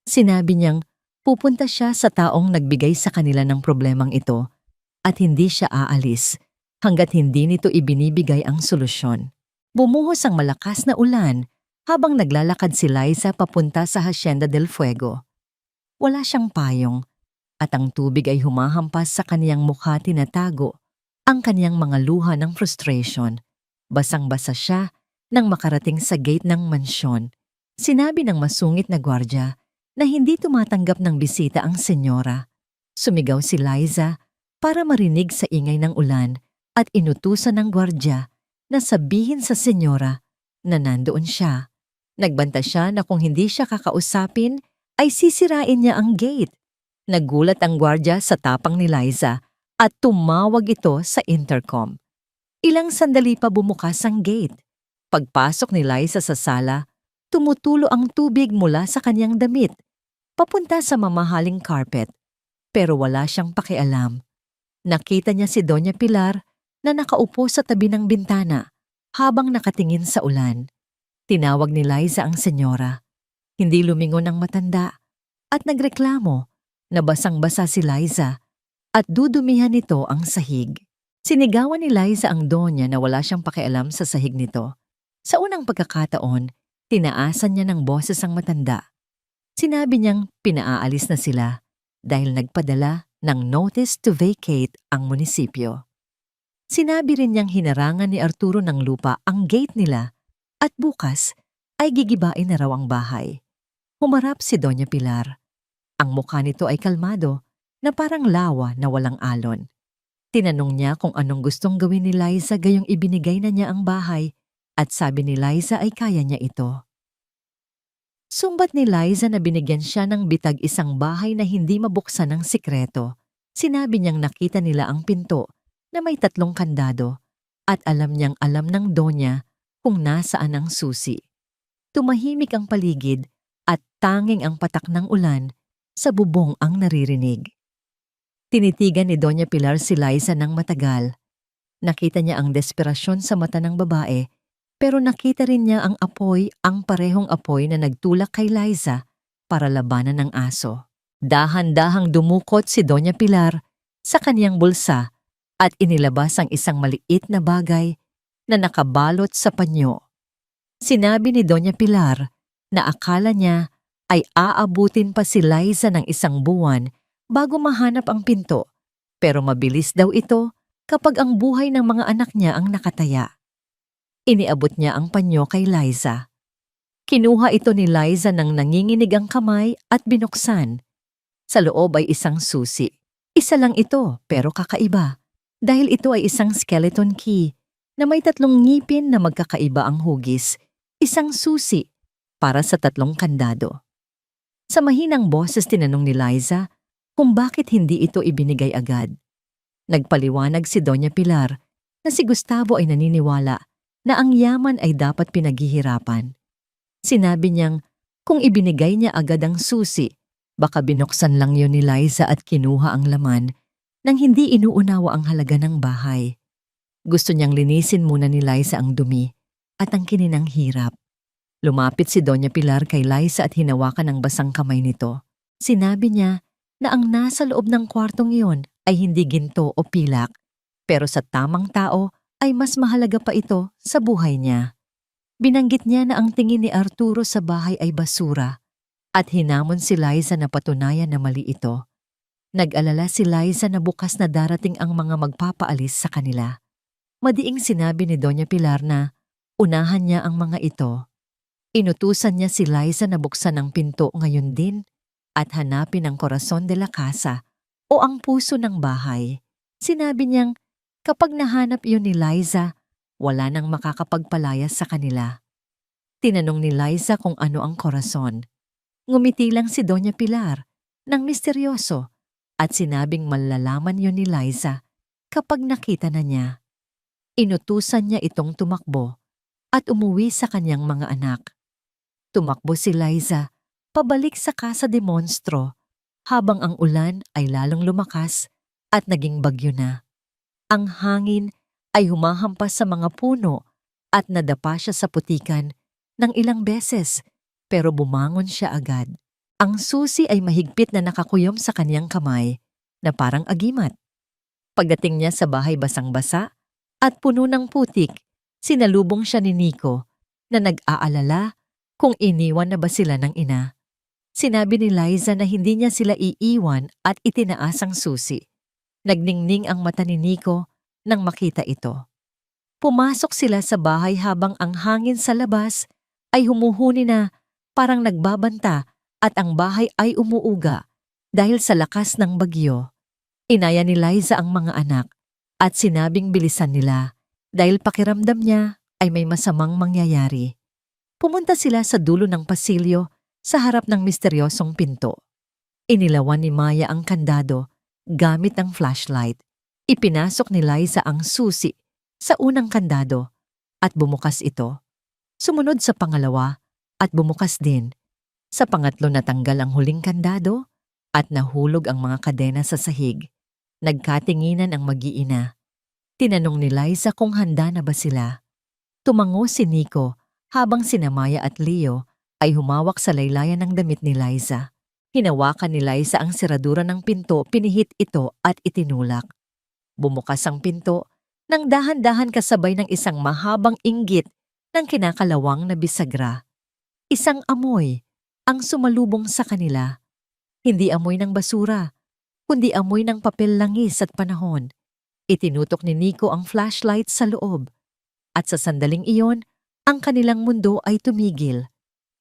Sinabi niyang pupunta siya sa taong nagbigay sa kanila ng problemang ito at hindi siya aalis hanggat hindi nito ibinibigay ang solusyon. Bumuhos ang malakas na ulan habang naglalakad si Liza papunta sa Hacienda del Fuego. Wala siyang payong at ang tubig ay humahampas sa kaniyang mukha, tinatago ang kaniyang mga luha ng frustration. Basang-basa siya nang makarating sa gate ng mansyon. Sinabi ng masungit na gwardya na hindi tumatanggap ng bisita ang senyora. Sumigaw si Liza para marinig sa ingay ng ulan at inutusan ng gwardya na sabihin sa senyora na nandoon siya. Nagbanta siya na kung hindi siya kakausapin ay sisirain niya ang gate. Nagulat ang gwardya sa tapang ni Liza at tumawag ito sa intercom. Ilang sandali pa bumukas ang gate. Pagpasok ni Liza sa sala, tumutulo ang tubig mula sa kanyang damit, papunta sa mamahaling carpet, pero wala siyang pakialam. Nakita niya si Doña Pilar na nakaupo sa tabi ng bintana habang nakatingin sa ulan. Tinawag ni Liza ang senyora. Hindi lumingon ang matanda at nagreklamo na basang-basa si Liza at dudumihan nito ang sahig. Sinigawan ni Liza ang donya na wala siyang pakialam sa sahig nito. Sa unang pagkakataon, tinaasan niya ng boses ang matanda. Sinabi niyang pinaaalis na sila dahil nagpadala ng notice to vacate ang munisipyo. Sinabi rin niyang hinarangan ni Arturo ng lupa ang gate nila at bukas ay gigibain na raw ang bahay. Humarap si Doña Pilar. Ang mukha nito ay kalmado na parang lawa na walang alon. Tinanong niya kung anong gustong gawin ni Liza gayong ibinigay na niya ang bahay at sabi ni Liza ay kaya niya ito. Sumbat ni Liza na binigyan siya ng bitag isang bahay na hindi mabuksan ng sikreto. Sinabi niyang nakita nila ang pinto na may 3 kandado at alam niyang alam ng donya kung nasaan ang susi. Tumahimik ang paligid at tanging ang patak ng ulan sa bubong ang naririnig. Tinitigan ni Doña Pilar si Liza ng matagal. Nakita niya ang desperasyon sa mata ng babae, pero nakita rin niya ang apoy, ang parehong apoy na nagtulak kay Liza para labanan ng aso. Dahan-dahang dumukot si Doña Pilar sa kaniyang bulsa at inilabas ang isang maliit na bagay na nakabalot sa panyo. Sinabi ni Doña Pilar na akala niya ay aabutin pa si Liza ng 1 buwan bago mahanap ang pinto, pero mabilis daw ito kapag ang buhay ng mga anak niya ang nakataya. Iniabot niya ang panyo kay Liza. Kinuha ito ni Liza nang nanginginig ang kamay at binuksan. Sa loob ay isang susi. Isa lang ito pero kakaiba dahil ito ay isang skeleton key na may 3 ngipin na magkakaiba ang hugis, isang susi para sa 3 kandado. Sa mahinang boses tinanong ni Liza kung bakit hindi ito ibinigay agad. Nagpaliwanag si Doña Pilar na si Gustavo ay naniniwala na ang yaman ay dapat pinaghihirapan. Sinabi niyang kung ibinigay niya agad ang susi, baka binuksan lang yun ni Liza at kinuha ang laman nang hindi inuunawa ang halaga ng bahay. Gusto niyang linisin muna ni Liza ang dumi at ang kininang hirap. Lumapit si Doña Pilar kay Liza at hinawakan ang basang kamay nito. Sinabi niya na ang nasa loob ng kwartong iyon ay hindi ginto o pilak, pero sa tamang tao ay mas mahalaga pa ito sa buhay niya. Binanggit niya na ang tingin ni Arturo sa bahay ay basura at hinamon si Liza na patunayan na mali ito. Nag-alala si Liza na bukas na darating ang mga magpapaalis sa kanila. Madiing sinabi ni Doña Pilar na unahan niya ang mga ito. Inutusan niya si Liza na buksan ang pinto ngayon din at hanapin ang corazon de la casa o ang puso ng bahay. Sinabi niyang kapag nahanap yun ni Liza, wala nang makakapagpalayas sa kanila. Tinanong ni Liza kung ano ang corazon. Ngumiti lang si Doña Pilar nang misteryoso at sinabing malalaman yon ni Liza kapag nakita na niya. Inutusan niya itong tumakbo at umuwi sa kanyang mga anak. Tumakbo si Liza pabalik sa Casa de Monstro habang ang ulan ay lalong lumakas at naging bagyo na. Ang hangin ay humahampas sa mga puno at nadapa siya sa putikan ng ilang beses pero bumangon siya agad. Ang susi ay mahigpit na nakakuyom sa kanyang kamay na parang agimat. Pagdating niya sa bahay basang-basa at puno ng putik, sinalubong siya ni Nico na nag-aalala kung iniwan na ba sila ng ina. Sinabi ni Liza na hindi niya sila iiwan at itinaas ang susi. Nagningning ang mata ni Nico nang makita ito. Pumasok sila sa bahay habang ang hangin sa labas ay humuhuni na parang nagbabanta at ang bahay ay umuuga dahil sa lakas ng bagyo. Inaya ni Liza ang mga anak at sinabing bilisan nila dahil pakiramdam niya ay may masamang mangyayari. Pumunta sila sa dulo ng pasilyo sa harap ng misteryosong pinto. Inilawan ni Maya ang kandado gamit ang flashlight. Ipinasok ni Liza ang susi sa unang kandado at bumukas ito. Sumunod sa pangalawa at bumukas din. Sa pangatlo natanggal ang huling kandado at nahulog ang mga kadena sa sahig. Nagkatinginan ang mag-iina. Tinanong ni Liza kung handa na ba sila. Tumango si Nico habang sina Maya at Leo ay humawak sa laylayan ng damit ni Liza. Hinawakan ni Liza ang seradura ng pinto, pinihit ito at itinulak. Bumukas ang pinto nang dahan-dahan kasabay ng isang mahabang inggit ng kinakalawang na bisagra. Isang amoy ang sumalubong sa kanila. Hindi amoy ng basura, kundi amoy ng papel langis at panahon. Itinutok ni Nico ang flashlight sa loob. At sa sandaling iyon, ang kanilang mundo ay tumigil.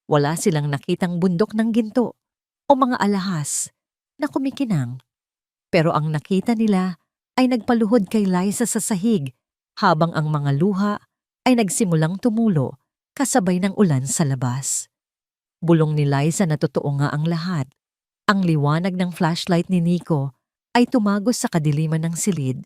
Wala silang nakitang bundok ng ginto o mga alahas na kumikinang. Pero ang nakita nila ay nagpaluhod kay Liza sa sahig habang ang mga luha ay nagsimulang tumulo kasabay ng ulan sa labas. Bulong ni Liza na totoo nga ang lahat. Ang liwanag ng flashlight ni Nico ay tumagos sa kadiliman ng silid.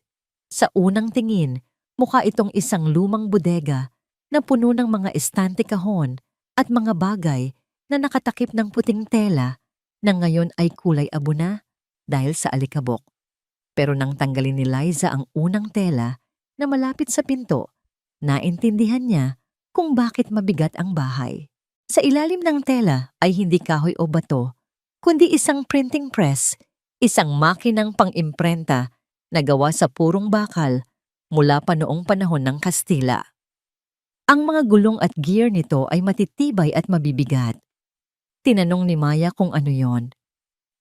Sa unang tingin, mukha itong isang lumang bodega na puno ng mga estante kahon at mga bagay na nakatakip ng puting tela na ngayon ay kulay abo na dahil sa alikabok. Pero nang tanggalin ni Liza ang unang tela na malapit sa pinto, naintindihan niya kung bakit mabigat ang bahay. Sa ilalim ng tela ay hindi kahoy o bato, kundi isang printing press, isang makinang pang-imprenta na gawa sa purong bakal mula pa noong panahon ng Kastila. Ang mga gulong at gear nito ay matitibay at mabibigat. Tinanong ni Maya kung ano yon.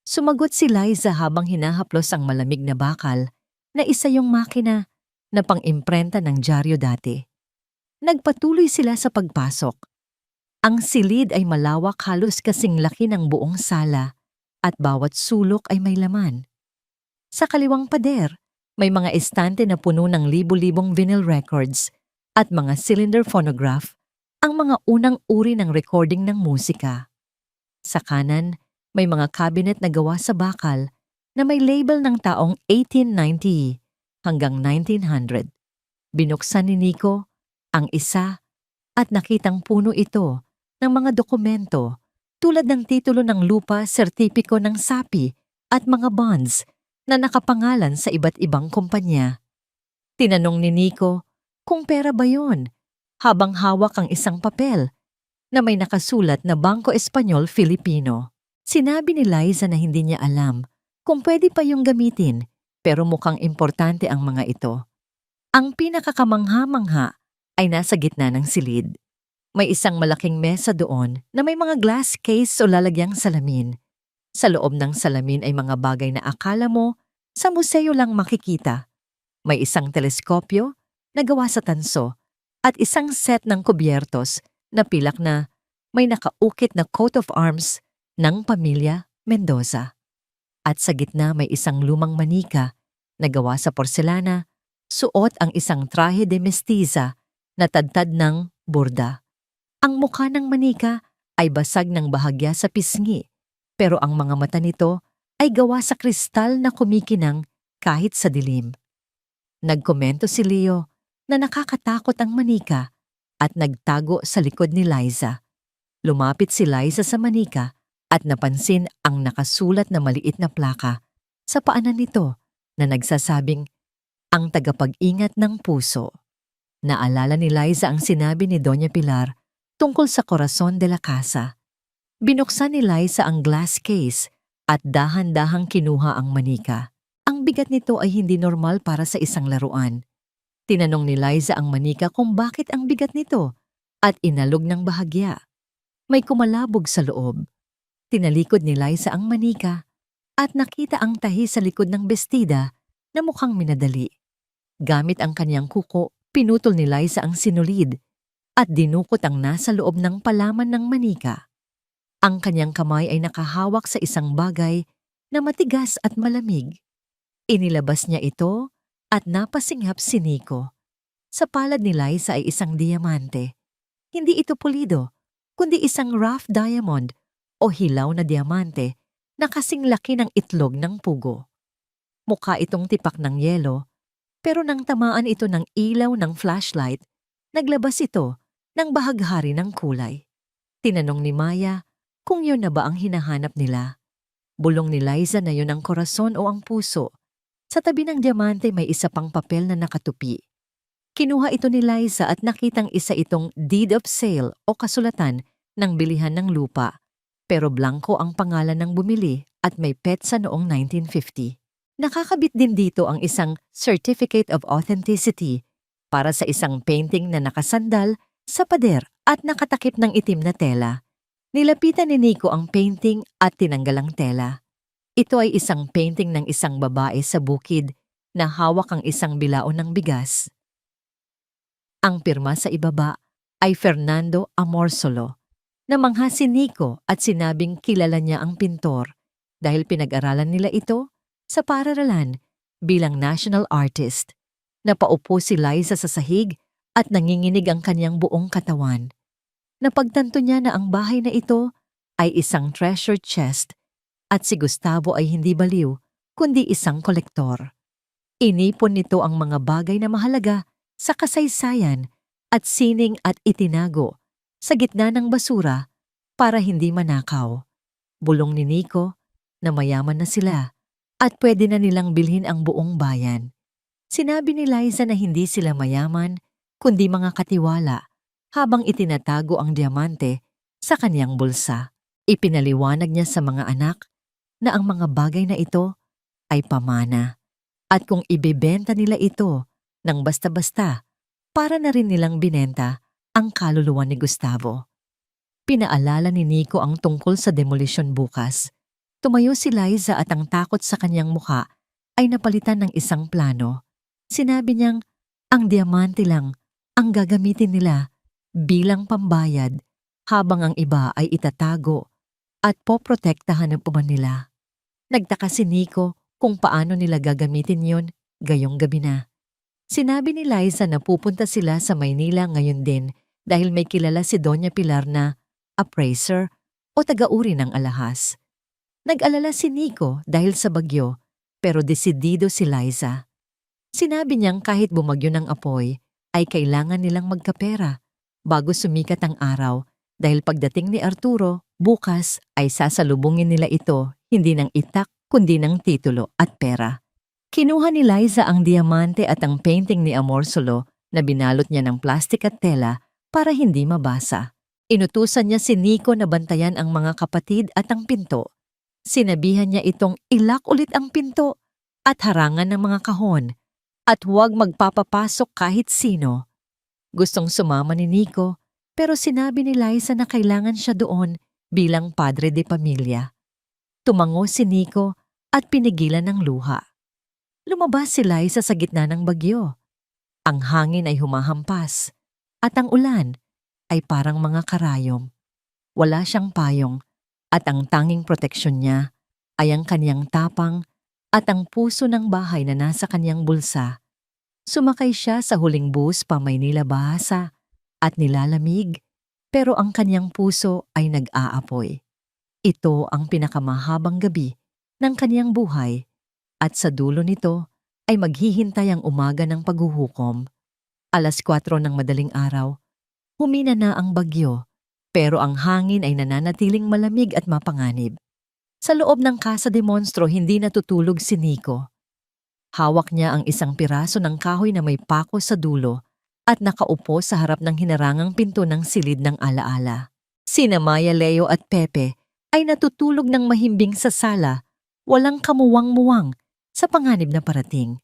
Sumagot si Liza habang hinahaplos ang malamig na bakal na isa yung makina na pang-imprenta ng dyaryo dati. Nagpatuloy sila sa pagpasok. Ang silid ay malawak, halos kasing laki ng buong sala at bawat sulok ay may laman. Sa kaliwang pader, may mga estante na puno ng libu-libong vinyl records at mga cylinder phonograph, ang mga unang uri ng recording ng musika. Sa kanan, may mga cabinet na gawa sa bakal na may label ng taong 1890 hanggang 1900. Binuksan ni Nico ang isa at nakitang puno ito ng mga dokumento tulad ng titulo ng lupa, sertipiko ng sapi at mga bonds na nakapangalan sa iba't ibang kumpanya. Tinanong ni Nico kung pera ba yon habang hawak ang isang papel na may nakasulat na Bangko Espanyol Filipino. Sinabi ni Liza na hindi niya alam kung pwede pa yung gamitin pero mukhang importante ang mga ito. Ang pinakakamangha-mangha ay nasa gitna ng silid. May isang malaking mesa doon na may mga glass case o lalagyang salamin. Sa loob ng salamin ay mga bagay na akala mo sa museo lang makikita. May isang teleskopyo na gawa sa tanso at isang set ng kubyertos na pilak na may nakaukit na coat of arms ng pamilya Mendoza. At sa gitna may isang lumang manika na gawa sa porselana, suot ang isang trahe de mestiza na tadtad ng burda. Ang mukha ng manika ay basag ng bahagya sa pisngi, pero ang mga mata nito ay gawa sa kristal na kumikinang kahit sa dilim. Nagkomento si Leo na nakakatakot ang manika at nagtago sa likod ni Liza. Lumapit si Liza sa manika at napansin ang nakasulat na maliit na plaka sa paanan nito na nagsasabing, "Ang tagapag-ingat ng puso." Naalala ni Liza ang sinabi ni Doña Pilar tungkol sa Corazon de la Casa. Binuksan ni Liza ang glass case at dahan-dahang kinuha ang manika. Ang bigat nito ay hindi normal para sa isang laruan. Tinanong ni Liza ang manika kung bakit ang bigat nito at inalog ng bahagya. May kumalabog sa loob. Tinalikod ni Liza ang manika at nakita ang tahi sa likod ng bestida na mukhang minadali. Gamit ang kanyang kuko, pinutol ni Liza ang sinulid at dinukot ang nasa loob ng palaman ng manika. Ang kanyang kamay ay nakahawak sa isang bagay na matigas at malamig. Inilabas niya ito at napasinghap si Nico. Sa palad ni Liza ay isang diamante. Hindi ito pulido, kundi isang rough diamond o hilaw na diamante na kasing laki ng itlog ng pugo. Mukha itong tipak ng yelo, pero nang tamaan ito ng ilaw ng flashlight, naglabas ito ng bahaghari ng kulay. Tinanong ni Maya kung yun na ba ang hinahanap nila. Bulong ni Liza na yun ang korason o ang puso. Sa tabi ng diamante may isa pang papel na nakatupi. Kinuha ito ni Liza at nakitang isa itong deed of sale o kasulatan ng bilihan ng lupa, pero blanko ang pangalan ng bumili at may petsa noong 1950. Nakakabit din dito ang isang Certificate of Authenticity para sa isang painting na nakasandal sa pader at nakatakip ng itim na tela. Nilapitan ni Nico ang painting at tinanggal ang tela. Ito ay isang painting ng isang babae sa bukid na hawak ang isang bilaon ng bigas. Ang pirma sa ibaba ay Fernando Amorsolo. Namangha si Nico at sinabing kilala niya ang pintor dahil pinag-aralan nila ito sa paaralan bilang national artist. Napaupo si Liza sa sahig at nanginginig ang kanyang buong katawan. Napagtanto niya na ang bahay na ito ay isang treasure chest at si Gustavo ay hindi baliw kundi isang kolektor. Inipon nito ang mga bagay na mahalaga sa kasaysayan at sining at itinago sa gitna ng basura para hindi manakaw. Bulong ni Nico na mayaman na sila at pwede na nilang bilhin ang buong bayan. Sinabi ni Liza na hindi sila mayaman kundi mga katiwala habang itinatago ang diamante sa kanyang bulsa. Ipinaliwanag niya sa mga anak na ang mga bagay na ito ay pamana at kung ibebenta nila ito ng basta-basta, para na rin nilang binenta ang kaluluwa ni Gustavo. Pinaalala ni Nico ang tungkol sa demolition bukas. Tumayo si Liza at ang takot sa kanyang mukha ay napalitan ng isang plano. Sinabi niyang ang diamante lang ang gagamitin nila bilang pambayad habang ang iba ay itatago at poprotektahan ng puman nila. Nagtaka si Nico kung paano nila gagamitin yon gayong gabi na. Sinabi ni Liza na pupunta sila sa Maynila ngayon din dahil may kilala si Doña Pilar na appraiser o taga-uri ng alahas. Nag-alala si Nico dahil sa bagyo pero desidido si Liza. Sinabi niyang kahit bumagyo ng apoy ay kailangan nilang magkapera bago sumikat ang araw dahil pagdating ni Arturo bukas ay sasalubungin nila ito hindi ng itak kundi ng titulo at pera. Kinuha ni Liza ang diamante at ang painting ni Amorsolo na binalot niya ng plastik at tela para hindi mabasa. Inutusan niya si Nico na bantayan ang mga kapatid at ang pinto. Sinabihan niya itong ilak ulit ang pinto at harangan ng mga kahon at huwag magpapapasok kahit sino. Gustong sumama ni Nico pero sinabi ni Liza na kailangan siya doon bilang padre de pamilya. Tumango si Nico at pinigilan ng luha. Lumabas si Liza sa gitna ng bagyo. Ang hangin ay humahampas at ang ulan ay parang mga karayom. Wala siyang payong at ang tanging proteksyon niya ay ang kanyang tapang at ang puso ng bahay na nasa kanyang bulsa. Sumakay siya sa huling bus pa Maynila Bahasa at nilalamig pero ang kanyang puso ay nag-aapoy. Ito ang pinakamahabang gabi ng kaniyang buhay at sa dulo nito ay maghihintay ang umaga ng paghuhukom. 4:00 ng madaling araw, humina na ang bagyo pero ang hangin ay nananatiling malamig at mapanganib. Sa loob ng Casa de Monstro hindi natutulog si Nico. Hawak niya ang isang piraso ng kahoy na may pako sa dulo at nakaupo sa harap ng hinarangang pinto ng silid ng alaala. Sina Maya, Leo at Pepe ay natutulog ng mahimbing sa sala, walang kamuwang-muwang sa panganib na parating.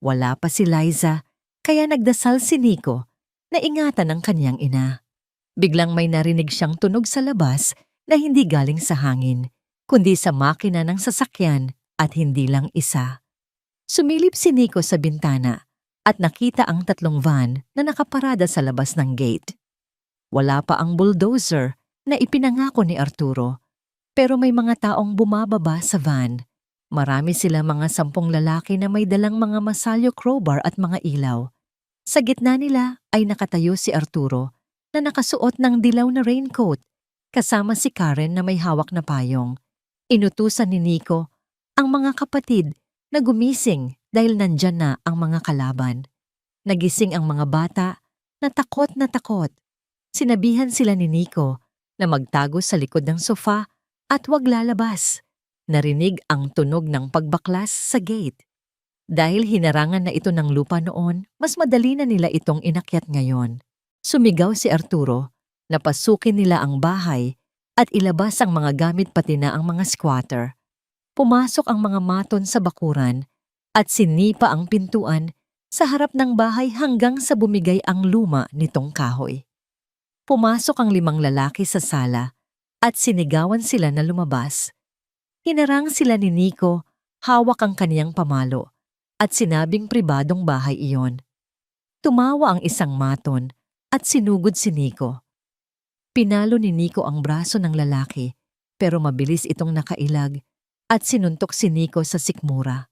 Wala pa si Liza, kaya nagdasal si Nico na ingatan ng kanyang ina. Biglang may narinig siyang tunog sa labas na hindi galing sa hangin, kundi sa makina ng sasakyan at hindi lang isa. Sumilip si Nico sa bintana at nakita ang 3 van na nakaparada sa labas ng gate. Wala pa ang bulldozer na ipinangako ni Arturo, pero may mga taong bumababa sa van. Marami sila, mga 10 lalaki na may dalang mga masalyo, crowbar at mga ilaw. Sa gitna nila ay nakatayo si Arturo na nakasuot ng dilaw na raincoat kasama si Karen na may hawak na payong. Inutusan ni Nico ang mga kapatid na gumising dahil nandyan na ang mga kalaban. Nagising ang mga bata na takot na takot. Sinabihan sila ni Nico na magtago sa likod ng sofa at huwag lalabas. Narinig ang tunog ng pagbaklas sa gate. Dahil hinarangan na ito ng lupa noon, mas madali na nila itong inakyat ngayon. Sumigaw si Arturo na pasukin nila ang bahay at ilabas ang mga gamit pati na ang mga squatter. Pumasok ang mga maton sa bakuran at sinipa ang pintuan sa harap ng bahay hanggang sa bumigay ang luma nitong kahoy. Pumasok ang 5 lalaki sa sala at sinigawan sila na lumabas. Hinarang sila ni Nico, hawak ang kaniyang pamalo at sinabing pribadong bahay iyon. Tumawa ang isang maton at sinugod si Nico. Pinalo ni Nico ang braso ng lalaki pero mabilis itong nakailag at sinuntok si Nico sa sikmura.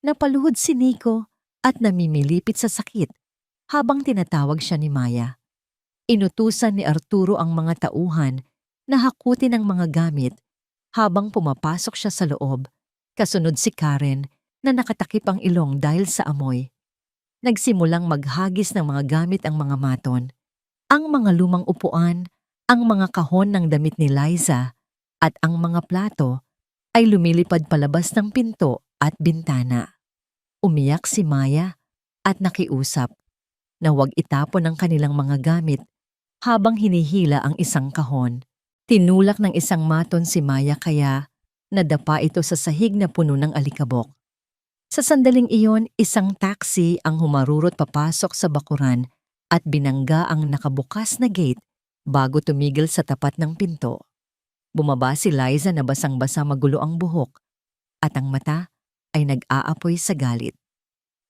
Napaluhod si Nico at namimilipit sa sakit habang tinatawag siya ni Maya. Inutusan ni Arturo ang mga tauhan na hakutin ang mga gamit habang pumapasok siya sa loob. Kasunod si Karen na nakatakip ang ilong dahil sa amoy. Nagsimulang maghagis ng mga gamit ang mga maton. Ang mga lumang upuan, ang mga kahon ng damit ni Liza at ang mga plato ay lumilipad palabas ng pinto at bintana. Umiyak si Maya at nakiusap na huwag itapon ang kanilang mga gamit habang hinihila ang isang kahon. Tinulak ng isang maton si Maya kaya nadapa ito sa sahig na puno ng alikabok. Sa sandaling iyon, isang taxi ang humarurot papasok sa bakuran at binangga ang nakabukas na gate bago tumigil sa tapat ng pinto. Bumaba si Liza na basang-basa, magulo ang buhok at ang mata ay nag-aapoy sa galit.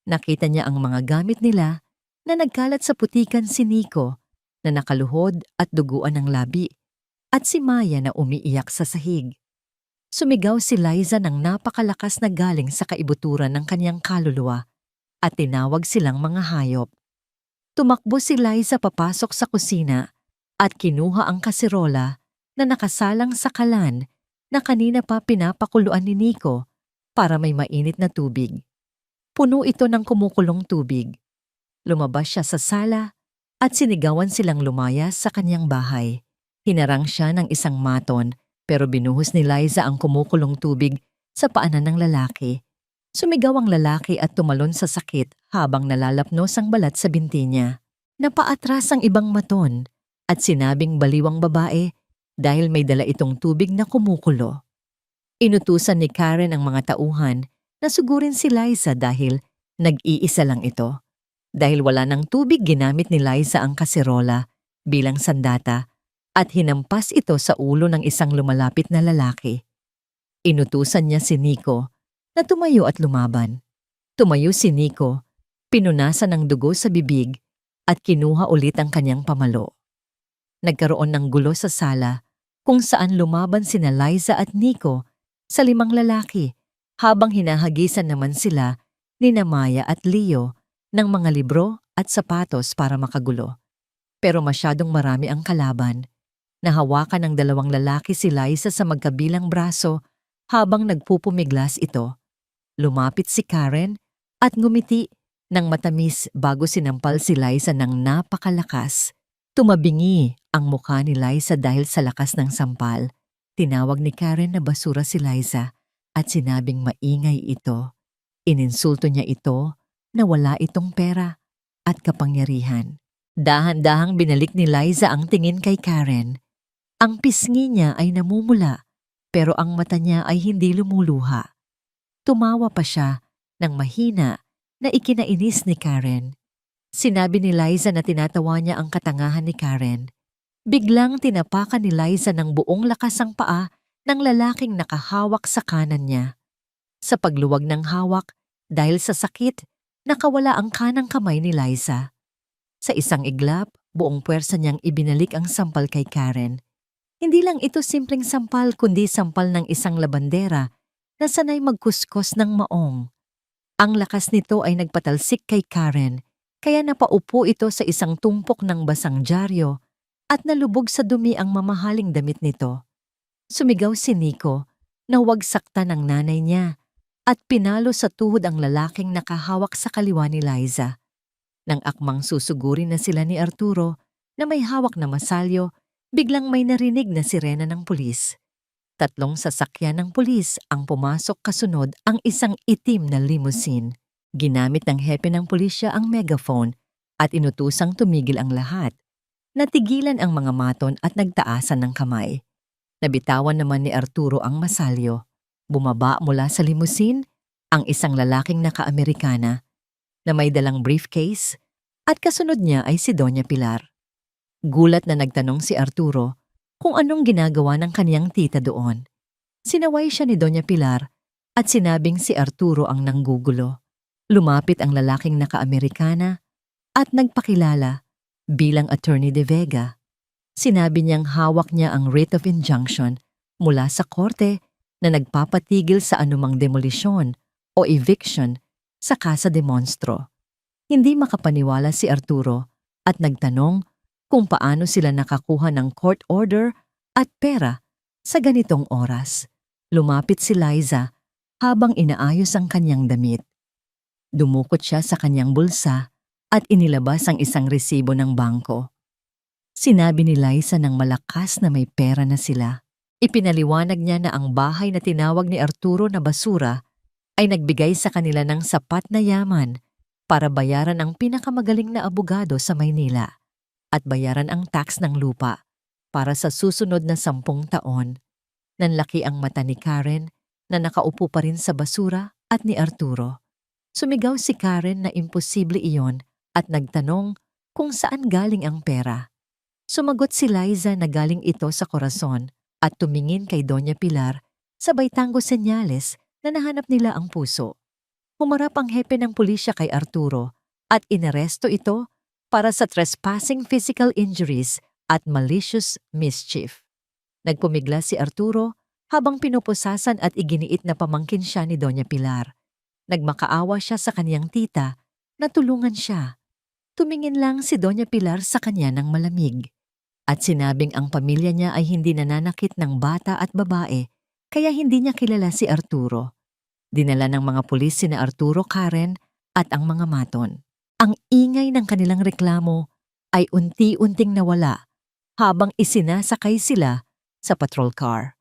Nakita niya ang mga gamit nila na nagkalat sa putikan, si Nico na nakaluhod at duguan ng labi at si Maya na umiiyak sa sahig. Sumigaw si Liza ng napakalakas na galing sa kaibuturan ng kanyang kaluluwa at tinawag silang mga hayop. Tumakbo si Liza papasok sa kusina at kinuha ang kasirola na nakasalang sa kalan na kanina pa pinapakuluan ni Nico para may mainit na tubig. Puno ito ng kumukulong tubig. Lumabas siya sa sala at sinigawan silang lumayas sa kanyang bahay. Hinarang siya ng isang maton pero binuhos ni Liza ang kumukulong tubig sa paanan ng lalaki. Sumigaw ang lalaki at tumalon sa sakit habang nalalapnos ang balat sa binti niya. Napaatras ang ibang maton at sinabing baliwang babae dahil may dala itong tubig na kumukulo. Inutusan ni Karen ang mga tauhan na sugurin si Liza dahil nag-iisa lang ito. Dahil wala ng tubig, ginamit ni Liza ang kaserola bilang sandata at hinampas ito sa ulo ng isang lumalapit na lalaki. Inutusan niya si Nico na tumayo at lumaban. Tumayo si Nico, pinunasan ng dugo sa bibig at kinuha ulit ang kanyang pamalo. Nagkaroon ng gulo sa sala kung saan lumaban sina Liza at Nico sa 5 lalaki habang hinahagisan naman sila ni Maya at Leo ng mga libro at sapatos para makagulo. Pero masyadong marami ang kalaban. Nahawakan ng 2 lalaki si Liza sa magkabilang braso Habang nagpupumiglas ito, lumapit si Karen at ngumiti ng matamis bago sinampal si Liza ng napakalakas. Tumabingi ang mukha ni Liza dahil sa lakas ng sampal. Tinawag ni Karen na basura si Liza at sinabing maingay ito. Ininsulto niya ito na wala itong pera at kapangyarihan. Dahan-dahang binalik ni Liza ang tingin kay Karen. Ang pisngi niya ay namumula pero ang mata niya ay hindi lumuluha. Tumawa pa siya ng mahina na ikinainis ni Karen. Sinabi ni Liza na tinatawa niya ang katangahan ni Karen. Biglang tinapakan ni Liza ng buong lakas ang paa ng lalaking nakahawak sa kanan niya. Sa pagluwag ng hawak, dahil sa sakit, nakawala ang kanang kamay ni Liza. Sa isang iglap, buong puwersa niyang ibinalik ang sampal kay Karen. Hindi lang ito simpleng sampal kundi sampal ng isang labandera na sanay magkuskos ng maong. Ang lakas nito ay nagpatalsik kay Karen, kaya napaupo ito sa isang tumpok ng basang dyaryo at nalubog sa dumi ang mamahaling damit nito. Sumigaw si Nico na huwag sakta ng nanay niya at pinalo sa tuhod ang lalaking nakahawak sa kaliwa ni Liza. Nang akmang susugurin na sila ni Arturo na may hawak na masalyo, biglang may narinig na sirena ng pulis. 3 sasakyan ng pulis ang pumasok kasunod ang isang itim na limousine. Ginamit ng hepe ng pulisya ang megaphone at inutusang tumigil ang lahat. Natigilan ang mga maton at nagtaasan ng kamay. Nabitawan naman ni Arturo ang masalyo. Bumaba mula sa limousine ang isang lalaking naka-Amerikana na may dalang briefcase at kasunod niya ay si Doña Pilar. Gulat na nagtanong si Arturo kung anong ginagawa ng kaniyang tita doon. Sinaway siya ni Doña Pilar at sinabing si Arturo ang nanggugulo. Lumapit ang lalaking naka-Amerikana at nagpakilala bilang Attorney De Vega. Sinabi niyang hawak niya ang writ of injunction mula sa korte na nagpapatigil sa anumang demolisyon o eviction sa Casa de Monstro. Hindi makapaniwala si Arturo at nagtanong kung paano sila nakakuha ng court order at pera sa ganitong oras. Lumapit si Liza habang inaayos ang kanyang damit. Dumukot siya sa kanyang bulsa at inilabas ang isang resibo ng bangko. Sinabi ni Liza ng malakas na may pera na sila. Ipinaliwanag niya na ang bahay na tinawag ni Arturo na basura ay nagbigay sa kanila ng sapat na yaman para bayaran ang pinakamagaling na abogado sa Maynila at bayaran ang tax ng lupa para sa susunod na 10 taon. Nanlaki ang mata ni Karen na nakaupo pa rin sa basura at ni Arturo. Sumigaw si Karen na imposible iyon at nagtanong kung saan galing ang pera. Sumagot si Liza na galing ito sa korason at tumingin kay Doña Pilar sabay tango senyales na nahanap nila ang puso. Humarap ang hepe ng pulisya kay Arturo at inaresto ito para sa trespassing physical injuries at malicious mischief. Nagpumigla si Arturo habang pinupusasan at iginiit na pamangkin siya ni Doña Pilar. Nagmakaawa siya sa kaniyang tita na tulungan siya. Tumingin lang si Doña Pilar sa kanya ng malamig at sinabing ang pamilya niya ay hindi nananakit ng bata at babae kaya hindi niya kilala si Arturo. Dinala ng mga pulis sina Arturo, Karen at ang mga maton. Ang ingay ng kanilang reklamo ay unti-unting nawala habang isinasakay sila sa patrol car.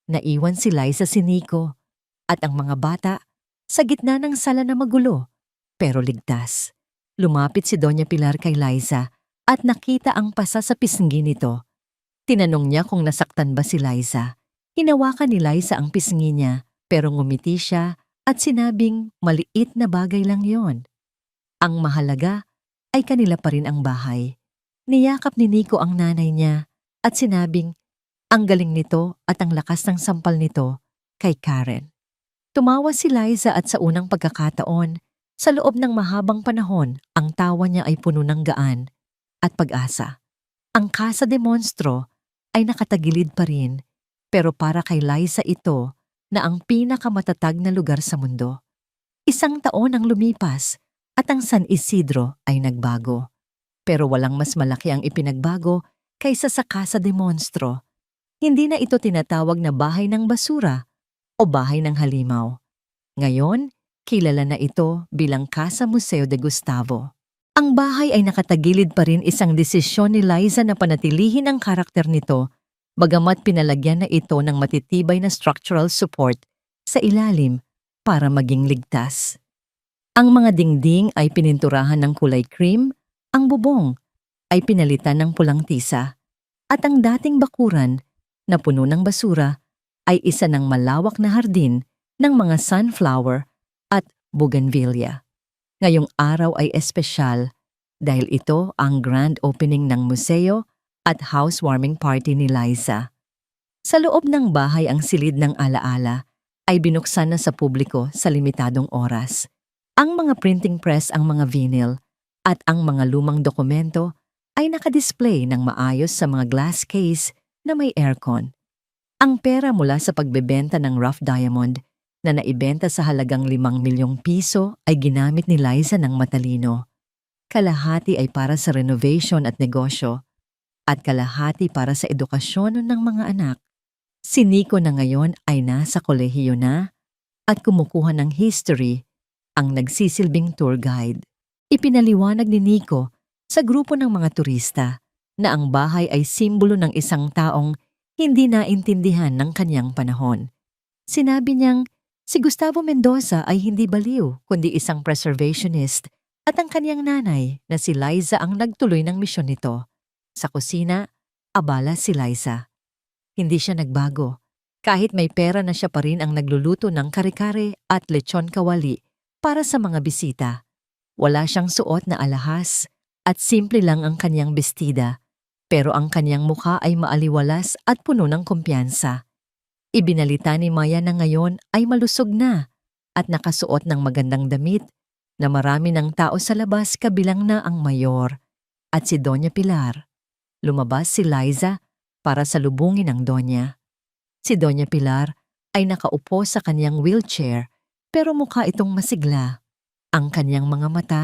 Naiwan si Liza, si Nico at ang mga bata sa gitna ng sala na magulo pero ligtas. Lumapit si Doña Pilar kay Liza at nakita ang pasa sa pisngi nito. Tinanong niya kung nasaktan ba si Liza. Hinawakan ni Liza ang pisngi niya pero ngumiti siya at sinabing maliit na bagay lang yon. Ang mahalaga ay kanila pa rin ang bahay. Niyakap ni Nico ang nanay niya at sinabing ang galing nito at ang lakas ng sampal nito kay Karen. Tumawa si Liza at sa unang pagkakataon, sa loob ng mahabang panahon, ang tawa niya ay puno ng gaan at pag-asa. Ang Casa de Monstro ay nakatagilid pa rin, pero para kay Liza ito na ang pinakamatatag na lugar sa mundo. 1 taon ang lumipas at ang San Isidro ay nagbago. Pero walang mas malaki ang ipinagbago kaysa sa Casa de Monstro. Hindi na ito tinatawag na bahay ng basura, o bahay ng halimaw. Ngayon, kilala na ito bilang Casa Museo de Gustavo. Ang bahay ay nakatagilid pa rin isang desisyon ni Liza na panatilihin ang karakter nito, bagamat pinalagyan na ito ng matitibay na structural support sa ilalim para maging ligtas. Ang mga dingding ay pininturahan ng kulay cream, ang bubong ay pinalitan ng pulang tisa, at ang dating bakuran na puno ng basura ay isa ng malawak na hardin ng mga sunflower at bougainvillea. Ngayong araw ay espesyal dahil ito ang grand opening ng museo at housewarming party ni Liza. Sa loob ng bahay ang silid ng alaala ay binuksan na sa publiko sa limitadong oras. Ang mga printing press, ang mga vinyl at ang mga lumang dokumento ay nakadisplay ng maayos sa mga glass case na may aircon. Ang pera mula sa pagbebenta ng rough diamond na naibenta sa halagang 5 milyong piso ay ginamit ni Liza ng matalino. Kalahati ay para sa renovation at negosyo, at kalahati para sa edukasyon ng mga anak. Si Nico na ngayon ay nasa kolehiyo na at kumukuha ng history, ang nagsisilbing tour guide. Ipinaliwanag ni Nico sa grupo ng mga turista na ang bahay ay simbolo ng isang taong hindi naintindihan ng kanyang panahon. Sinabi niyang si Gustavo Mendoza ay hindi baliw kundi isang preservationist at ang kanyang nanay na si Liza ang nagtuloy ng misyon nito. Sa kusina, abala si Liza. Hindi siya nagbago. Kahit may pera na siya pa rin ang nagluluto ng kare-kare at lechon kawali para sa mga bisita. Wala siyang suot na alahas at simple lang ang kanyang bestida, pero ang kanyang mukha ay maaliwalas at puno ng kumpiyansa. Ibinalita ni Maya na ngayon ay malusog na at nakasuot ng magandang damit na marami ng tao sa labas kabilang na ang mayor at si Doña Pilar. Lumabas si Liza para salubungin ang Doña. Si Doña Pilar ay nakaupo sa kanyang wheelchair pero mukha itong masigla. Ang kanyang mga mata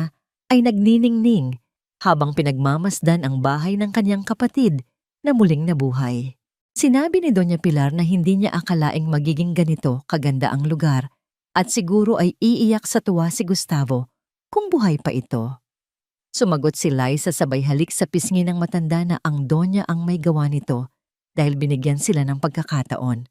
ay nagniningning habang pinagmamasdan ang bahay ng kanyang kapatid na muling nabuhay. Sinabi ni Doña Pilar na hindi niya akalaing magiging ganito kaganda ang lugar at siguro ay iiyak sa tuwa si Gustavo kung buhay pa ito. Sumagot si Liza sabay halik sa pisngi ng matanda na ang Doña ang may gawa nito dahil binigyan sila ng pagkakataon.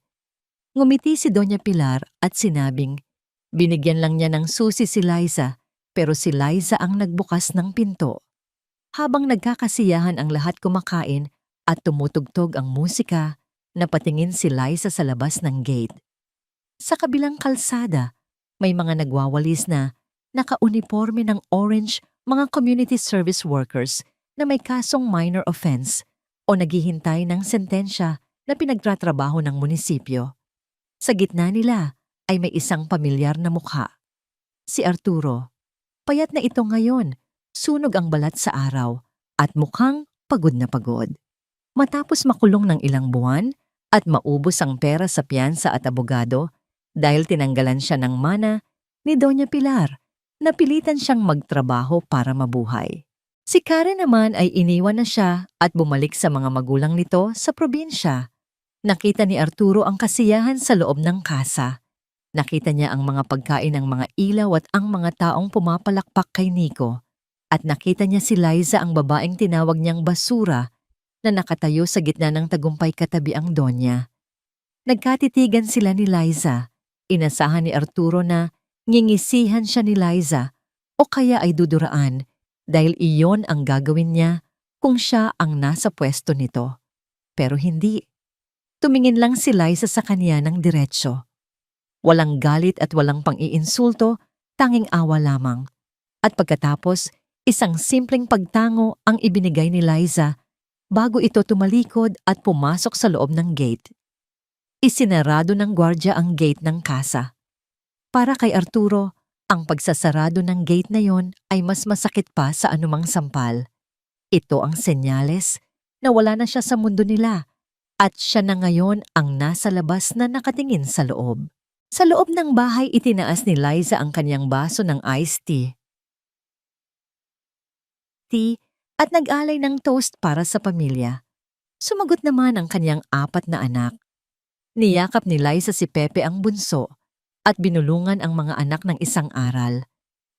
Ngumiti si Doña Pilar at sinabing binigyan lang niya ng susi si Liza pero si Liza ang nagbukas ng pinto. Habang nagkakasiyahan ang lahat kumakain at tumutugtog ang musika, napatingin si Liza sa labas ng gate. Sa kabilang kalsada, may mga nagwawalis na nakauniforme ng orange mga community service workers na may kasong minor offense o naghihintay ng sentensya na pinagtatrabaho ng munisipyo. Sa gitna nila ay may isang pamilyar na mukha. Si Arturo. Payat na ito ngayon, sunog ang balat sa araw at mukhang pagod na pagod. Matapos makulong ng ilang buwan at maubos ang pera sa piyansa at abogado dahil tinanggalan siya ng mana ni Doña Pilar, napilitan siyang magtrabaho para mabuhay. Si Karen naman ay iniwan na siya at bumalik sa mga magulang nito sa probinsya. Nakita ni Arturo ang kasiyahan sa loob ng kasa. Nakita niya ang mga pagkain ng mga ilaw at ang mga taong pumapalakpak kay Nico. At nakita niya si Liza, ang babaeng tinawag niyang basura, na nakatayo sa gitna ng tagumpay katabi ang Donya. Nagkatitigan sila ni Liza. Inasahan ni Arturo na ngingisihan siya ni Liza o kaya ay duduraan dahil iyon ang gagawin niya kung siya ang nasa pwesto nito. Pero hindi. Tumingin lang si Liza sa kanya ng diretsyo. Walang galit at walang pang-iinsulto, tanging awa lamang. At pagkatapos, isang simpleng pagtango ang ibinigay ni Liza bago ito tumalikod at pumasok sa loob ng gate. Isinarado ng gwardya ang gate ng kasa. Para kay Arturo, ang pagsasarado ng gate na yon ay mas masakit pa sa anumang sampal. Ito ang senyales na wala na siya sa mundo nila at siya na ngayon ang nasa labas na nakatingin sa loob. Sa loob ng bahay, itinaas ni Liza ang kanyang baso ng iced tea at nag-alay ng toast para sa pamilya. Sumagot naman ang kanyang 4 na anak. Niyakap ni Liza si Pepe ang bunso at binulungan ang mga anak ng isang aral.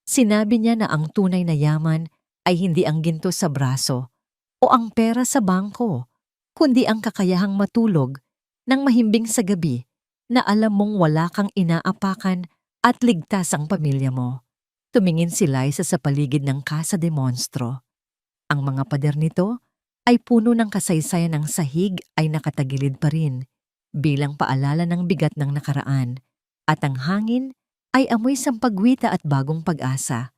Sinabi niya na ang tunay na yaman ay hindi ang ginto sa braso o ang pera sa bangko, kundi ang kakayahang matulog ng mahimbing sa gabi na alam mong wala kang inaapakan at ligtas ang pamilya mo. Tumingin si Liza sa paligid ng Casa de Monstro. Ang mga pader nito ay puno ng kasaysayan ng sahig ay nakatagilid pa rin bilang paalala ng bigat ng nakaraan at ang hangin ay amoy sampagwita at bagong pag-asa.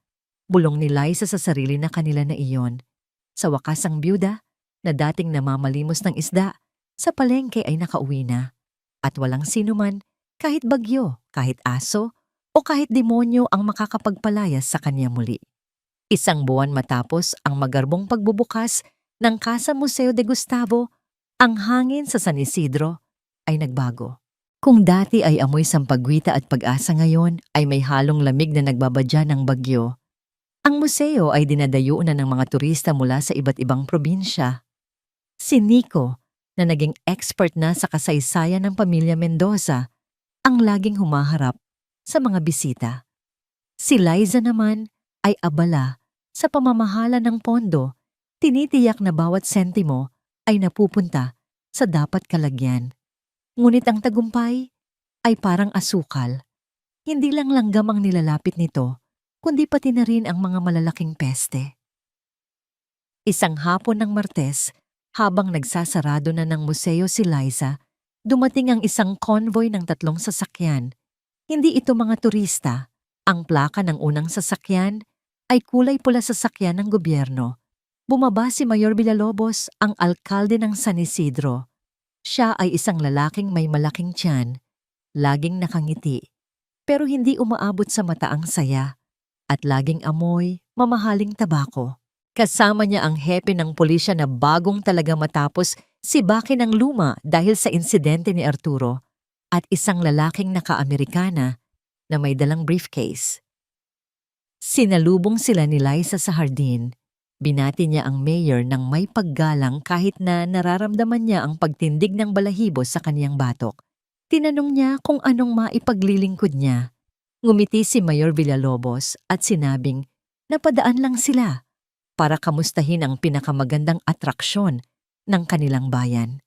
Bulong ni Liza sa sarili na kanila na iyon. Sa wakas ang byuda na dating namamalimos ng isda sa palengke ay nakauwi na at walang sinuman kahit bagyo, kahit aso o kahit demonyo ang makakapagpalayas sa kanya muli. Isang buwan matapos ang magarbong pagbubukas ng Casa Museo de Gustavo, ang hangin sa San Isidro ay nagbago. Kung dati ay amoy sampagwita at pag-asa, ngayon ay may halong lamig na nagbabadya ng bagyo. Ang museo ay dinadayuan ng mga turista mula sa iba't ibang probinsya. Si Nico, na naging expert na sa kasaysayan ng pamilya Mendoza, ang laging humaharap sa mga bisita. Si Liza naman ay abala sa pamamahala ng pondo, tinitiyak na bawat sentimo ay napupunta sa dapat kalagyan. Ngunit ang tagumpay ay parang asukal. Hindi lang langgam ang nilalapit nito, kundi pati na rin ang mga malalaking peste. Isang hapon ng Martes, habang nagsasarado na ng museo si Liza, dumating ang isang convoy ng 3 sasakyan. Hindi ito mga turista. Ang plaka ng unang sasakyan ay kulay pula sasakyan ng gobyerno. Bumaba si Mayor Villalobos, ang alkalde ng San Isidro. Siya ay isang lalaking may malaking tiyan, laging nakangiti, pero hindi umaabot sa mata ang saya, at laging amoy mamahaling tabako. Kasama niya ang hepe ng pulisya na bagong talaga matapos sibakin ng luma dahil sa insidente ni Arturo, at isang lalaking naka-Amerikana na may dalang briefcase. Sinalubong sila ni Liza sa hardin. Binati niya ang mayor ng may paggalang kahit na nararamdaman niya ang pagtindig ng balahibo sa kaniyang batok. Tinanong niya kung anong maipaglilingkod niya. Ngumiti si Mayor Villalobos at sinabing napadaan lang sila para kamustahin ang pinakamagandang atraksyon ng kanilang bayan.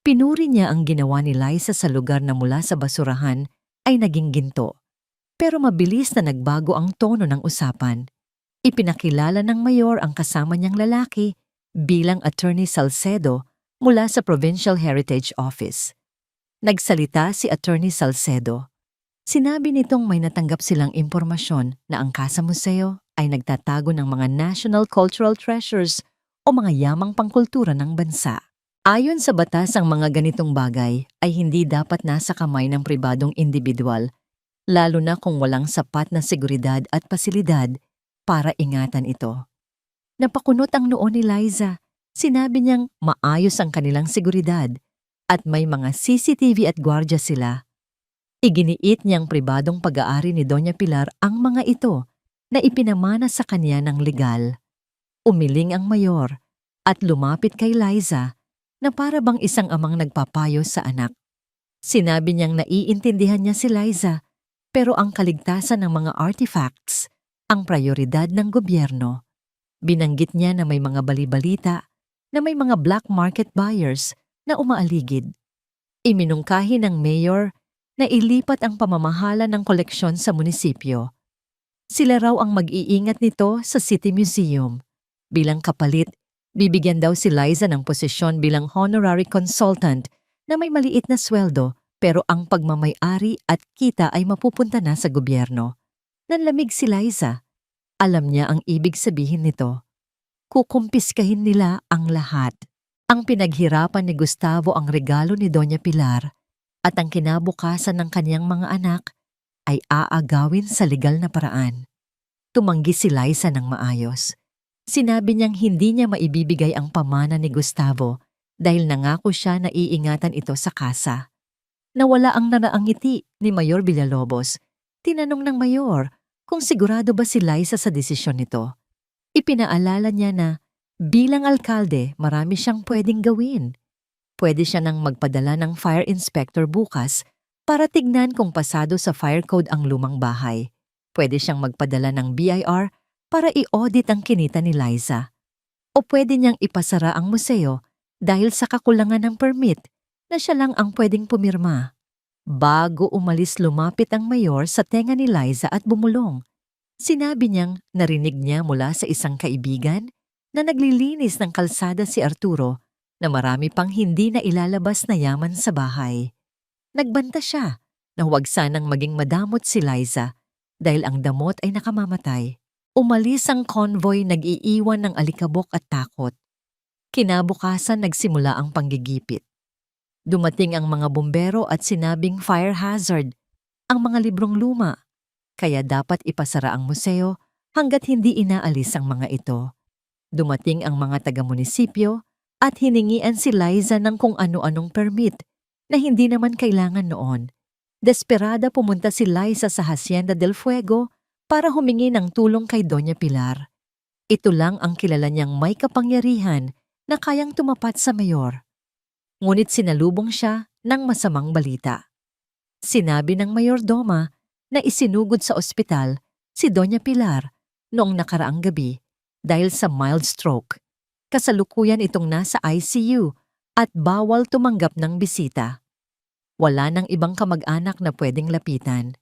Pinuri niya ang ginawa ni Liza sa lugar na mula sa basurahan ay naging ginto. Pero mabilis na nagbago ang tono ng usapan. Ipinakilala ng mayor ang kasama niyang lalaki bilang Attorney Salcedo mula sa Provincial Heritage Office. Nagsalita si Attorney Salcedo. Sinabi nitong may natanggap silang impormasyon na ang Casa Museo ay nagtatago ng mga national cultural treasures o mga yamang pangkultura ng bansa. Ayon sa batas, ang mga ganitong bagay ay hindi dapat nasa kamay ng pribadong individual, lalo na kung walang sapat na seguridad at pasilidad para ingatan ito. Napakunot ang noo ni Liza. Sinabi niyang maayos ang kanilang seguridad at may mga CCTV at gwardya sila. Iginiit niyang pribadong pag-aari ni Doña Pilar ang mga ito na ipinamana sa kanya ng legal. Umiling ang mayor at lumapit kay Liza na para bang isang amang nagpapayo sa anak. Sinabi niyang naiintindihan niya si Liza, pero ang kaligtasan ng mga artifacts ang prioridad ng gobyerno. Binanggit niya na may mga bali-balita na may mga black market buyers na umaaligid. Iminungkahi ng mayor na ilipat ang pamamahala ng koleksyon sa munisipyo. Sila raw ang mag-iingat nito sa City Museum. Bilang kapalit, bibigyan daw si Liza ng posisyon bilang honorary consultant na may maliit na sweldo, pero ang pagmamay-ari at kita ay mapupunta na sa gobyerno. Nanlamig si Liza. Alam niya ang ibig sabihin nito. Kukumpiskahin nila ang lahat. Ang pinaghirapan ni Gustavo ang regalo ni Doña Pilar at ang kinabukasan ng kaniyang mga anak ay aagawin sa legal na paraan. Tumanggi si Liza ng maayos. Sinabi niyang hindi niya maibibigay ang pamana ni Gustavo dahil nangako siya na iingatan ito sa kasa. Nawala ang naraang ngiti ni Mayor Villalobos. Tinanong ng mayor kung sigurado ba si Liza sa desisyon nito. Ipinaalala niya na bilang alkalde marami siyang pwedeng gawin. Pwede siya nang magpadala ng fire inspector bukas para tignan kung pasado sa fire code ang lumang bahay. Pwede siyang magpadala ng BIR para i-audit ang kinita ni Liza. O pwede niyang ipasara ang museo dahil sa kakulangan ng permit na siya lang ang pwedeng pumirma. Bago umalis, lumapit ang mayor sa tenga ni Liza at bumulong. Sinabi niyang narinig niya mula sa isang kaibigan na naglilinis ng kalsada si Arturo na marami pang hindi na ilalabas na yaman sa bahay. Nagbanta siya na huwag sanang maging madamot si Liza dahil ang damot ay nakamamatay. Umalis ang convoy, nag-iiwan ng alikabok at takot. Kinabukasan nagsimula ang panggigipit. Dumating ang mga bumbero at sinabing fire hazard ang mga librong luma, kaya dapat ipasara ang museo hanggat hindi inaalis ang mga ito. Dumating ang mga taga-munisipyo at hiningian si Liza ng kung ano-anong permit na hindi naman kailangan noon. Desperada pumunta si Liza sa Hacienda del Fuego para humingi ng tulong kay Doña Pilar. Ito lang ang kilala niyang may kapangyarihan na kayang tumapat sa mayor. Ngunit sinalubong siya ng masamang balita. Sinabi ng mayordoma na isinugod sa ospital si Doña Pilar noong nakaraang gabi dahil sa mild stroke. Kasalukuyan itong nasa ICU at bawal tumanggap ng bisita. Wala nang ibang kamag-anak na pwedeng lapitan.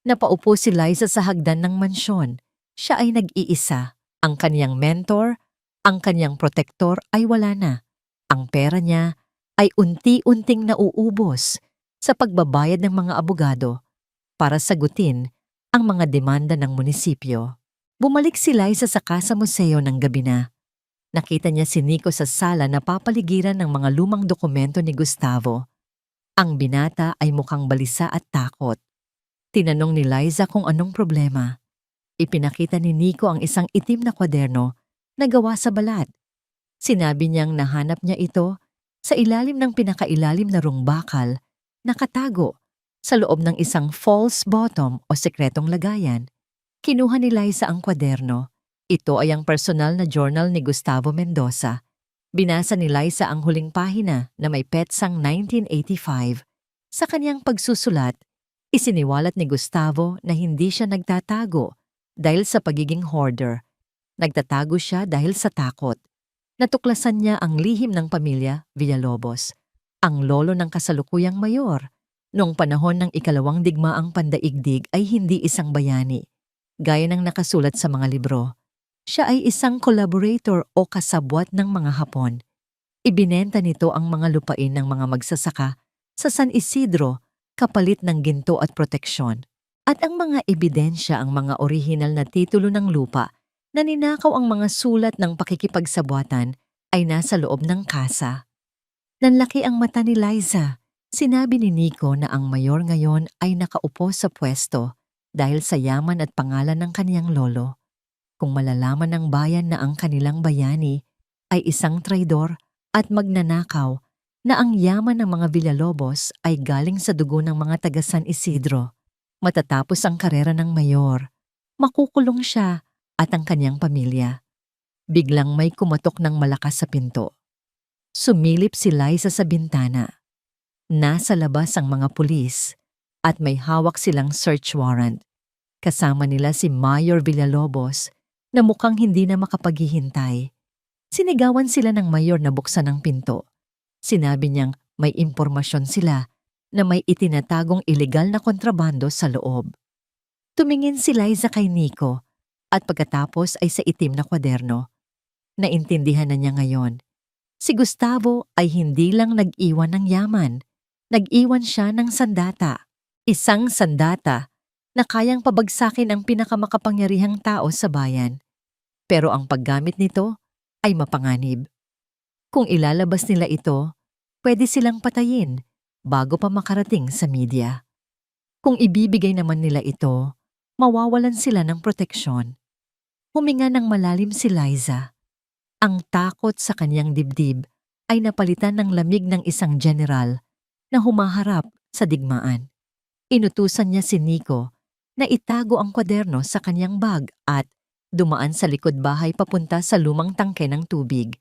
Napaupo si Liza sa hagdan ng mansyon. Siya ay nag-iisa. Ang kaniyang mentor, ang kaniyang protektor ay wala na. Ang pera niya ay unti-unting nauubos sa pagbabayad ng mga abogado para sagutin ang mga demanda ng munisipyo. Bumalik si Liza sa Casa Museo ng gabi na. Nakita niya si Nico sa sala na papaligiran ng mga lumang dokumento ni Gustavo. Ang binata ay mukhang balisa at takot. Tinanong ni Liza kung anong problema. Ipinakita ni Nico ang isang itim na kwaderno na gawa sa balat. Sinabi niyang nahanap niya ito sa ilalim ng pinakailalim na rungbakal, nakatago sa loob ng isang false bottom o sekretong lagayan. Kinuha ni Liza ang kwaderno. Ito ay ang personal na journal ni Gustavo Mendoza. Binasa ni Liza ang huling pahina na may petsang 1985. Sa kaniyang pagsusulat, isiniwalat ni Gustavo na hindi siya nagtatago dahil sa pagiging hoarder. Nagtatago siya dahil sa takot. Natuklasan niya ang lihim ng pamilya Villalobos, ang lolo ng kasalukuyang mayor. Noong panahon ng ikalawang digmaang pandaigdig ay hindi isang bayani, gaya ng nakasulat sa mga libro. Siya ay isang collaborator o kasabwat ng mga Hapon. Ibinenta nito ang mga lupain ng mga magsasaka sa San Isidro kapalit ng ginto at proteksyon. At ang mga ebidensya, ang mga orihinal na titulo ng lupa na ninakaw ang mga sulat ng pakikipagsabwatan ay nasa loob ng kasa. Nanlaki ang mata ni Liza. Sinabi ni Nico na ang mayor ngayon ay nakaupo sa pwesto dahil sa yaman at pangalan ng kaniyang lolo. Kung malalaman ng bayan na ang kanilang bayani ay isang traidor at magnanakaw, na ang yaman ng mga Villalobos ay galing sa dugo ng mga taga San Isidro, matatapos ang karera ng mayor, makukulong siya at ang kanyang pamilya. Biglang may kumatok ng malakas sa pinto. Sumilip si Liza sa bintana. Nasa labas ang mga pulis at may hawak silang search warrant. Kasama nila si Mayor Villalobos na mukhang hindi na makapaghihintay. Sinigawan sila ng mayor na buksan ang pinto. Sinabi niyang may impormasyon sila na may itinatagong ilegal na kontrabando sa loob. Tumingin si Liza kay Nico at pagkatapos ay sa itim na kwaderno. Naintindihan na niya ngayon. Si Gustavo ay hindi lang nag-iwan ng yaman. Nag-iwan siya ng sandata. Isang sandata na kayang pabagsakin ang pinakamakapangyarihang tao sa bayan. Pero ang paggamit nito ay mapanganib. Kung ilalabas nila ito, pwede silang patayin bago pa makarating sa media. Kung ibibigay naman nila ito, mawawalan sila ng proteksyon. Huminga ng malalim si Liza. Ang takot sa kanyang dibdib ay napalitan ng lamig ng isang general na humaharap sa digmaan. Inutusan niya si Nico na itago ang kwaderno sa kanyang bag at dumaan sa likod bahay papunta sa lumang tangke ng tubig.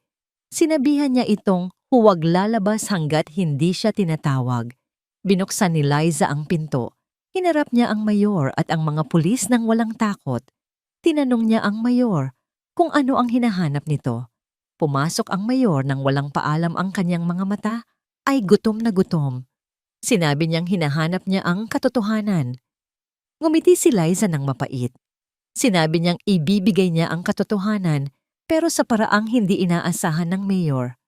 Sinabihan niya itong Huwag lalabas hanggat hindi siya tinatawag. Binuksan ni Liza ang pinto. Hinarap niya ang mayor at ang mga pulis nang walang takot. Tinanong niya ang mayor kung ano ang hinahanap nito. Pumasok ang mayor nang walang paalam ang kanyang mga mata ay gutom na gutom. Sinabi niyang hinahanap niya ang katotohanan. Ngumiti si Liza ng mapait. Sinabi niyang ibibigay niya ang katotohanan pero sa paraang hindi inaasahan ng mayor.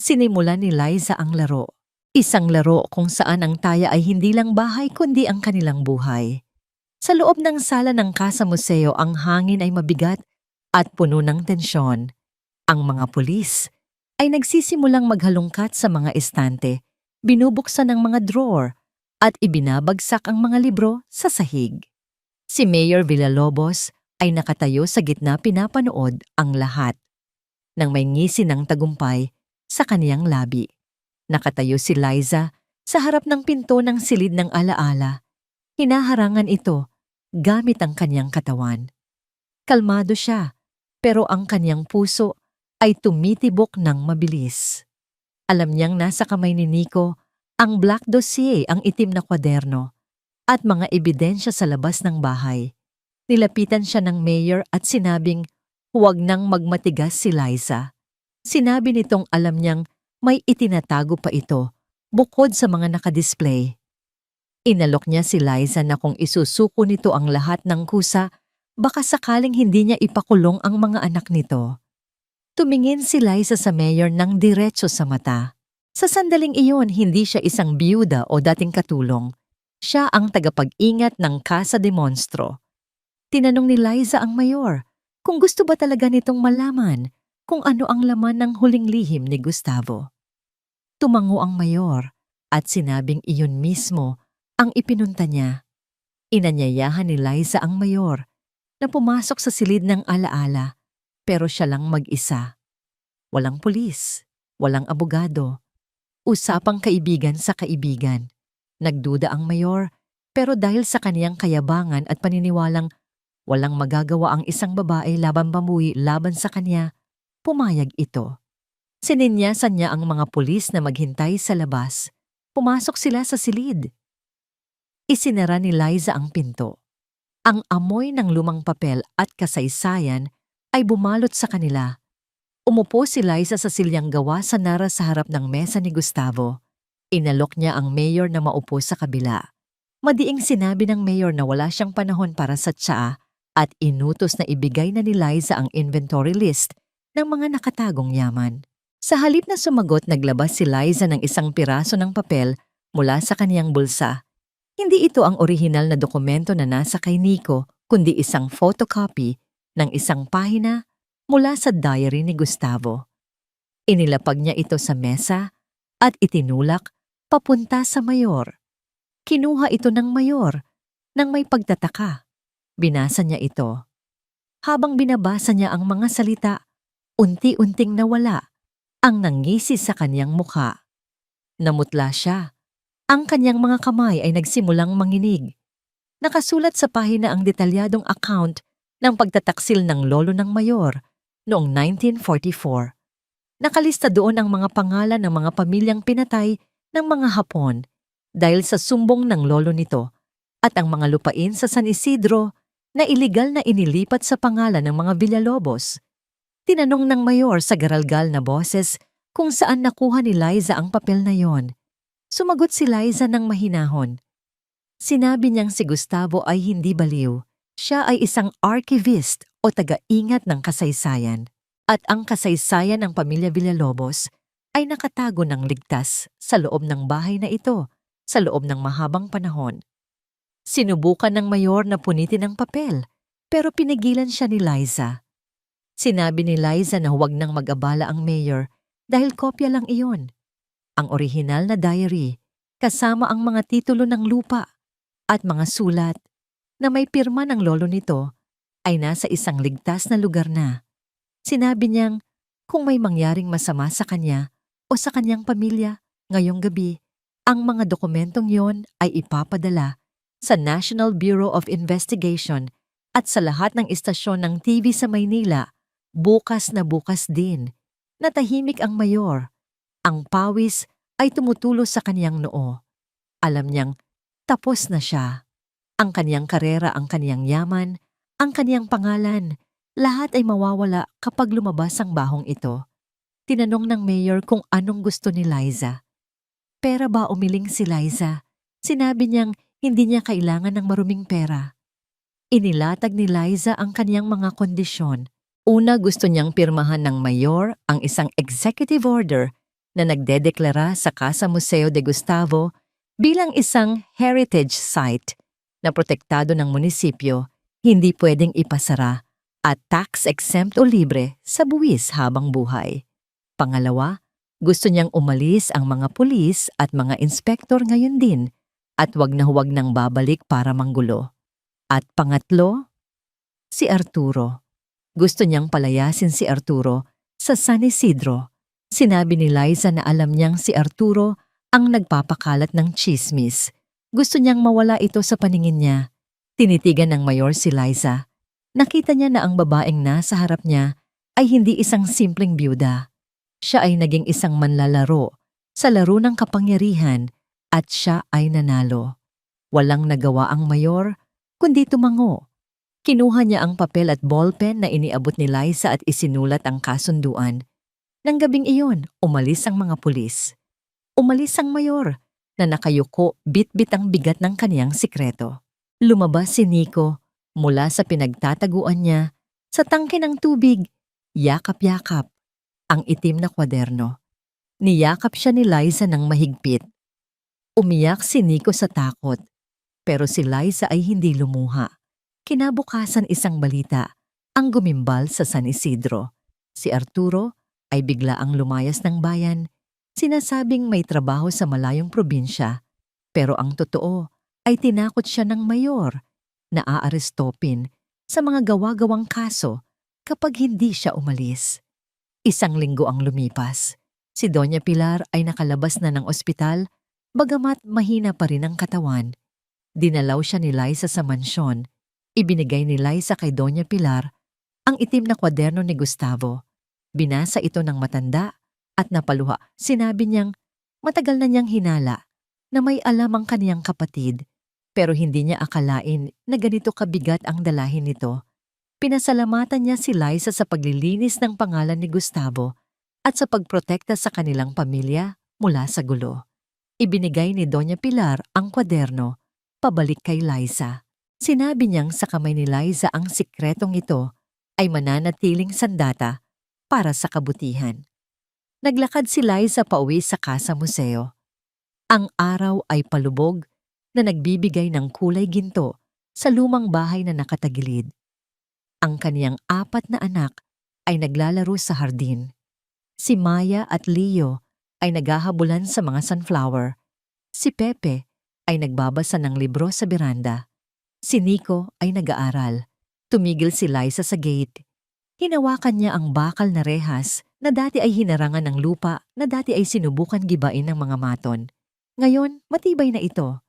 Sinimulan ni Liza ang laro. Isang laro kung saan ang taya ay hindi lang bahay kundi ang kanilang buhay. Sa loob ng sala ng Casa Museo ang hangin ay mabigat at puno ng tensyon. Ang mga pulis ay nagsisimulang maghalungkat sa mga estante, binubuksan ang mga drawer at ibinabagsak ang mga libro sa sahig. Si Mayor Villalobos ay nakatayo sa gitna pinapanood ang lahat. Nang may ngisi ng tagumpay sa kaniyang labi. Nakatayo si Liza sa harap ng pinto ng silid ng alaala. Hinaharangan ito gamit ang kanyang katawan. Kalmado siya, pero ang kanyang puso ay tumitibok ng mabilis. Alam niyang nasa kamay ni Nico ang black dossier, ang itim na kwaderno, at mga ebidensya sa labas ng bahay. Nilapitan siya ng mayor at sinabing huwag nang magmatigas si Liza. Sinabi nitong alam niyang may itinatago pa ito bukod sa mga nakadisplay. Inalok niya si Liza na kung isusuko nito ang lahat ng kusa, baka sakaling hindi niya ipakulong ang mga anak nito. Tumingin si Liza sa mayor ng diretso sa mata. Sa sandaling iyon, hindi siya isang biyuda o dating katulong. Siya ang tagapag-ingat ng Casa de Monstro. Tinanong ni Liza ang mayor kung gusto ba talaga nitong malaman kung ano ang laman ng huling lihim ni Gustavo. Tumango ang mayor at sinabing iyon mismo ang ipinunta niya. Inanyayahan ni Liza ang mayor na pumasok sa silid ng alaala pero siya lang mag-isa. Walang pulis, walang abogado. Usapang kaibigan sa kaibigan. Nagduda ang mayor pero dahil sa kaniyang kayabangan at paniniwalang walang magagawa ang isang babae laban bamuwi laban sa kanya, pumayag ito. Sininyasan niya ang mga pulis na maghintay sa labas. Pumasok sila sa silid. Isinara ni Liza ang pinto. Ang amoy ng lumang papel at kasaysayan ay bumalot sa kanila. Umupo si Liza sa silyang gawa sa nara sa harap ng mesa ni Gustavo. Inalok niya ang mayor na maupo sa kabila. Madiing sinabi ng mayor na wala siyang panahon para sa tsaa at inutos na ibigay na ni Liza ang inventory list ng mga nakatagong yaman. Sa halip na sumagot, naglabas si Liza ng isang piraso ng papel mula sa kaniyang bulsa. Hindi ito ang orihinal na dokumento na nasa kay Nico, kundi isang photocopy ng isang pahina mula sa diary ni Gustavo. Inilapag niya ito sa mesa at itinulak papunta sa mayor. Kinuha ito ng mayor nang may pagtataka. Binasa niya ito. Habang binabasa niya ang mga salita, unti-unting nawala ang nangisi sa kanyang mukha. Namutla siya. Ang kanyang mga kamay ay nagsimulang manginig. Nakasulat sa pahina ang detalyadong account ng pagtataksil ng lolo ng mayor noong 1944. Nakalista doon ang mga pangalan ng mga pamilyang pinatay ng mga Hapon dahil sa sumbong ng lolo nito at ang mga lupain sa San Isidro na iligal na inilipat sa pangalan ng mga Villalobos. Tinanong ng mayor sa garalgal na boses kung saan nakuha ni Liza ang papel na yon. Sumagot si Liza ng mahinahon. Sinabi niyang si Gustavo ay hindi baliw. Siya ay isang archivist o taga-ingat ng kasaysayan. At ang kasaysayan ng pamilya Villalobos ay nakatago ng ligtas sa loob ng bahay na ito sa loob ng mahabang panahon. Sinubukan ng mayor na punitin ang papel pero pinigilan siya ni Liza. Sinabi ni Liza na huwag nang mag-abala ang mayor dahil kopya lang iyon. Ang orihinal na diary kasama ang mga titulo ng lupa at mga sulat na may pirma ng lolo nito ay nasa isang ligtas na lugar na. Sinabi niyang kung may mangyaring masama sa kanya o sa kanyang pamilya ngayong gabi, ang mga dokumentong yon ay ipapadala sa National Bureau of Investigation at sa lahat ng istasyon ng TV sa Maynila bukas na bukas din. Natahimik ang mayor. Ang pawis ay tumutulo sa kaniyang noo. Alam niyang tapos na siya. Ang kaniyang karera, ang kaniyang yaman, ang kaniyang pangalan, lahat ay mawawala kapag lumabas ang bahong ito. Tinanong ng mayor kung anong gusto ni Liza. Pera ba umiling si Liza? Sinabi niyang hindi niya kailangan ng maruming pera. Inilatag ni Liza ang kaniyang mga kondisyon. Una, gusto niyang pirmahan ng mayor ang isang executive order na nagdedeklara sa Casa Museo de Gustavo bilang isang heritage site na protektado ng munisipyo, hindi pwedeng ipasara at tax-exempt o libre sa buwis habang buhay. Pangalawa, gusto niyang umalis ang mga pulis at mga inspektor ngayon din at huwag nang babalik para manggulo. At pangatlo, si Arturo. Gusto niyang palayasin si Arturo sa San Isidro. Sinabi ni Liza na alam niyang si Arturo ang nagpapakalat ng tsismis. Gusto niyang mawala ito sa paningin niya. Tinitigan ng mayor si Liza. Nakita niya na ang babaeng nasa harap niya ay hindi isang simpleng byuda. Siya ay naging isang manlalaro sa laro ng kapangyarihan at siya ay nanalo. Walang nagawa ang mayor kundi tumango. Kinuha niya ang papel at ballpen na iniabot ni Liza at isinulat ang kasunduan. Nang gabing iyon, umalis ang mga pulis. Umalis ang mayor na nakayuko bit-bit ang bigat ng kaniyang sikreto. Lumabas si Nico mula sa pinagtataguan niya sa tangke ng tubig. Yakap-yakap ang itim na kwaderno. Niyakap siya ni Liza ng mahigpit. Umiyak si Nico sa takot, pero si Liza ay hindi lumuha. Kinabukasan isang balita ang gumimbal sa San Isidro. Si Arturo ay bigla ang lumayas ng bayan. Sinasabing may trabaho sa malayong probinsya, pero ang totoo ay tinakot siya ng mayor na aarestopin sa mga gawa-gawang kaso kapag hindi siya umalis. Isang linggo ang lumipas. Si Doña Pilar ay nakalabas na ng ospital, bagamat mahina pa rin ang katawan. Dinalaw siya ni Liza sa mansyon. Ibinigay ni Liza kay Doña Pilar ang itim na kwaderno ni Gustavo. Binasa ito ng matanda at napaluha. Sinabi niyang matagal na niyang hinala na may alam ang kaniyang kapatid, pero hindi niya akalain na ganito kabigat ang dalahin nito. Pinasalamatan niya si Liza sa paglilinis ng pangalan ni Gustavo at sa pagprotekta sa kanilang pamilya mula sa gulo. Ibinigay ni Doña Pilar ang kwaderno pabalik kay Liza. Sinabi niyang sa kamay ni Liza ang sikretong ito ay mananatiling sandata para sa kabutihan. Naglakad si Liza pauwi sa Casa Museo. Ang araw ay palubog na nagbibigay ng kulay ginto sa lumang bahay na nakatagilid. Ang kaniyang 4 na anak ay naglalaro sa hardin. Si Maya at Leo ay naghahabulan sa mga sunflower. Si Pepe ay nagbabasa ng libro sa beranda. Si Nico ay nag-aaral. Tumigil si Liza sa gate. Hinawakan niya ang bakal na rehas na dati ay hinarangan ng lupa na dati ay sinubukan gibain ng mga maton. Ngayon, matibay na ito.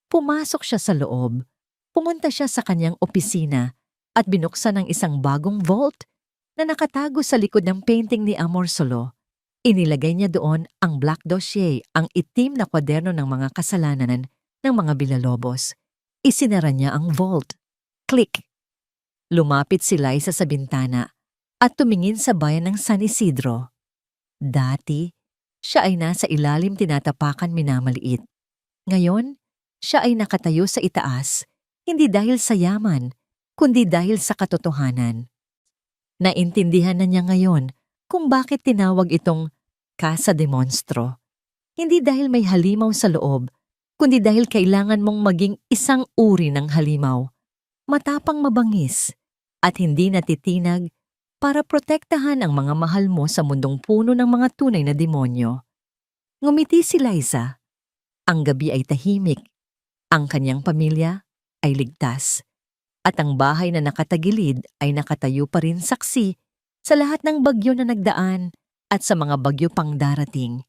Pumasok siya sa loob. Pumunta siya sa kanyang opisina at binuksan ang isang bagong vault na nakatago sa likod ng painting ni Amor Solo. Inilagay niya doon ang black dossier, ang itim na kwaderno ng mga kasalanan ng mga Villalobos. Isinara niya ang vault. Click! Lumapit si Liza sa bintana at tumingin sa bayan ng San Isidro. Dati, siya ay nasa ilalim tinatapakan minamaliit. Ngayon, siya ay nakatayo sa itaas, hindi dahil sa yaman, kundi dahil sa katotohanan. Naintindihan na niya ngayon kung bakit tinawag itong Casa de Monstro. Hindi dahil may halimaw sa loob, kundi dahil kailangan mong maging isang uri ng halimaw. Matapang mabangis at hindi natitinag para protektahan ang mga mahal mo sa mundong puno ng mga tunay na demonyo. Ngumiti si Liza. Ang gabi ay tahimik. Ang kanyang pamilya ay ligtas. At ang bahay na nakatagilid ay nakatayo pa rin saksi sa lahat ng bagyo na nagdaan at sa mga bagyo pang darating.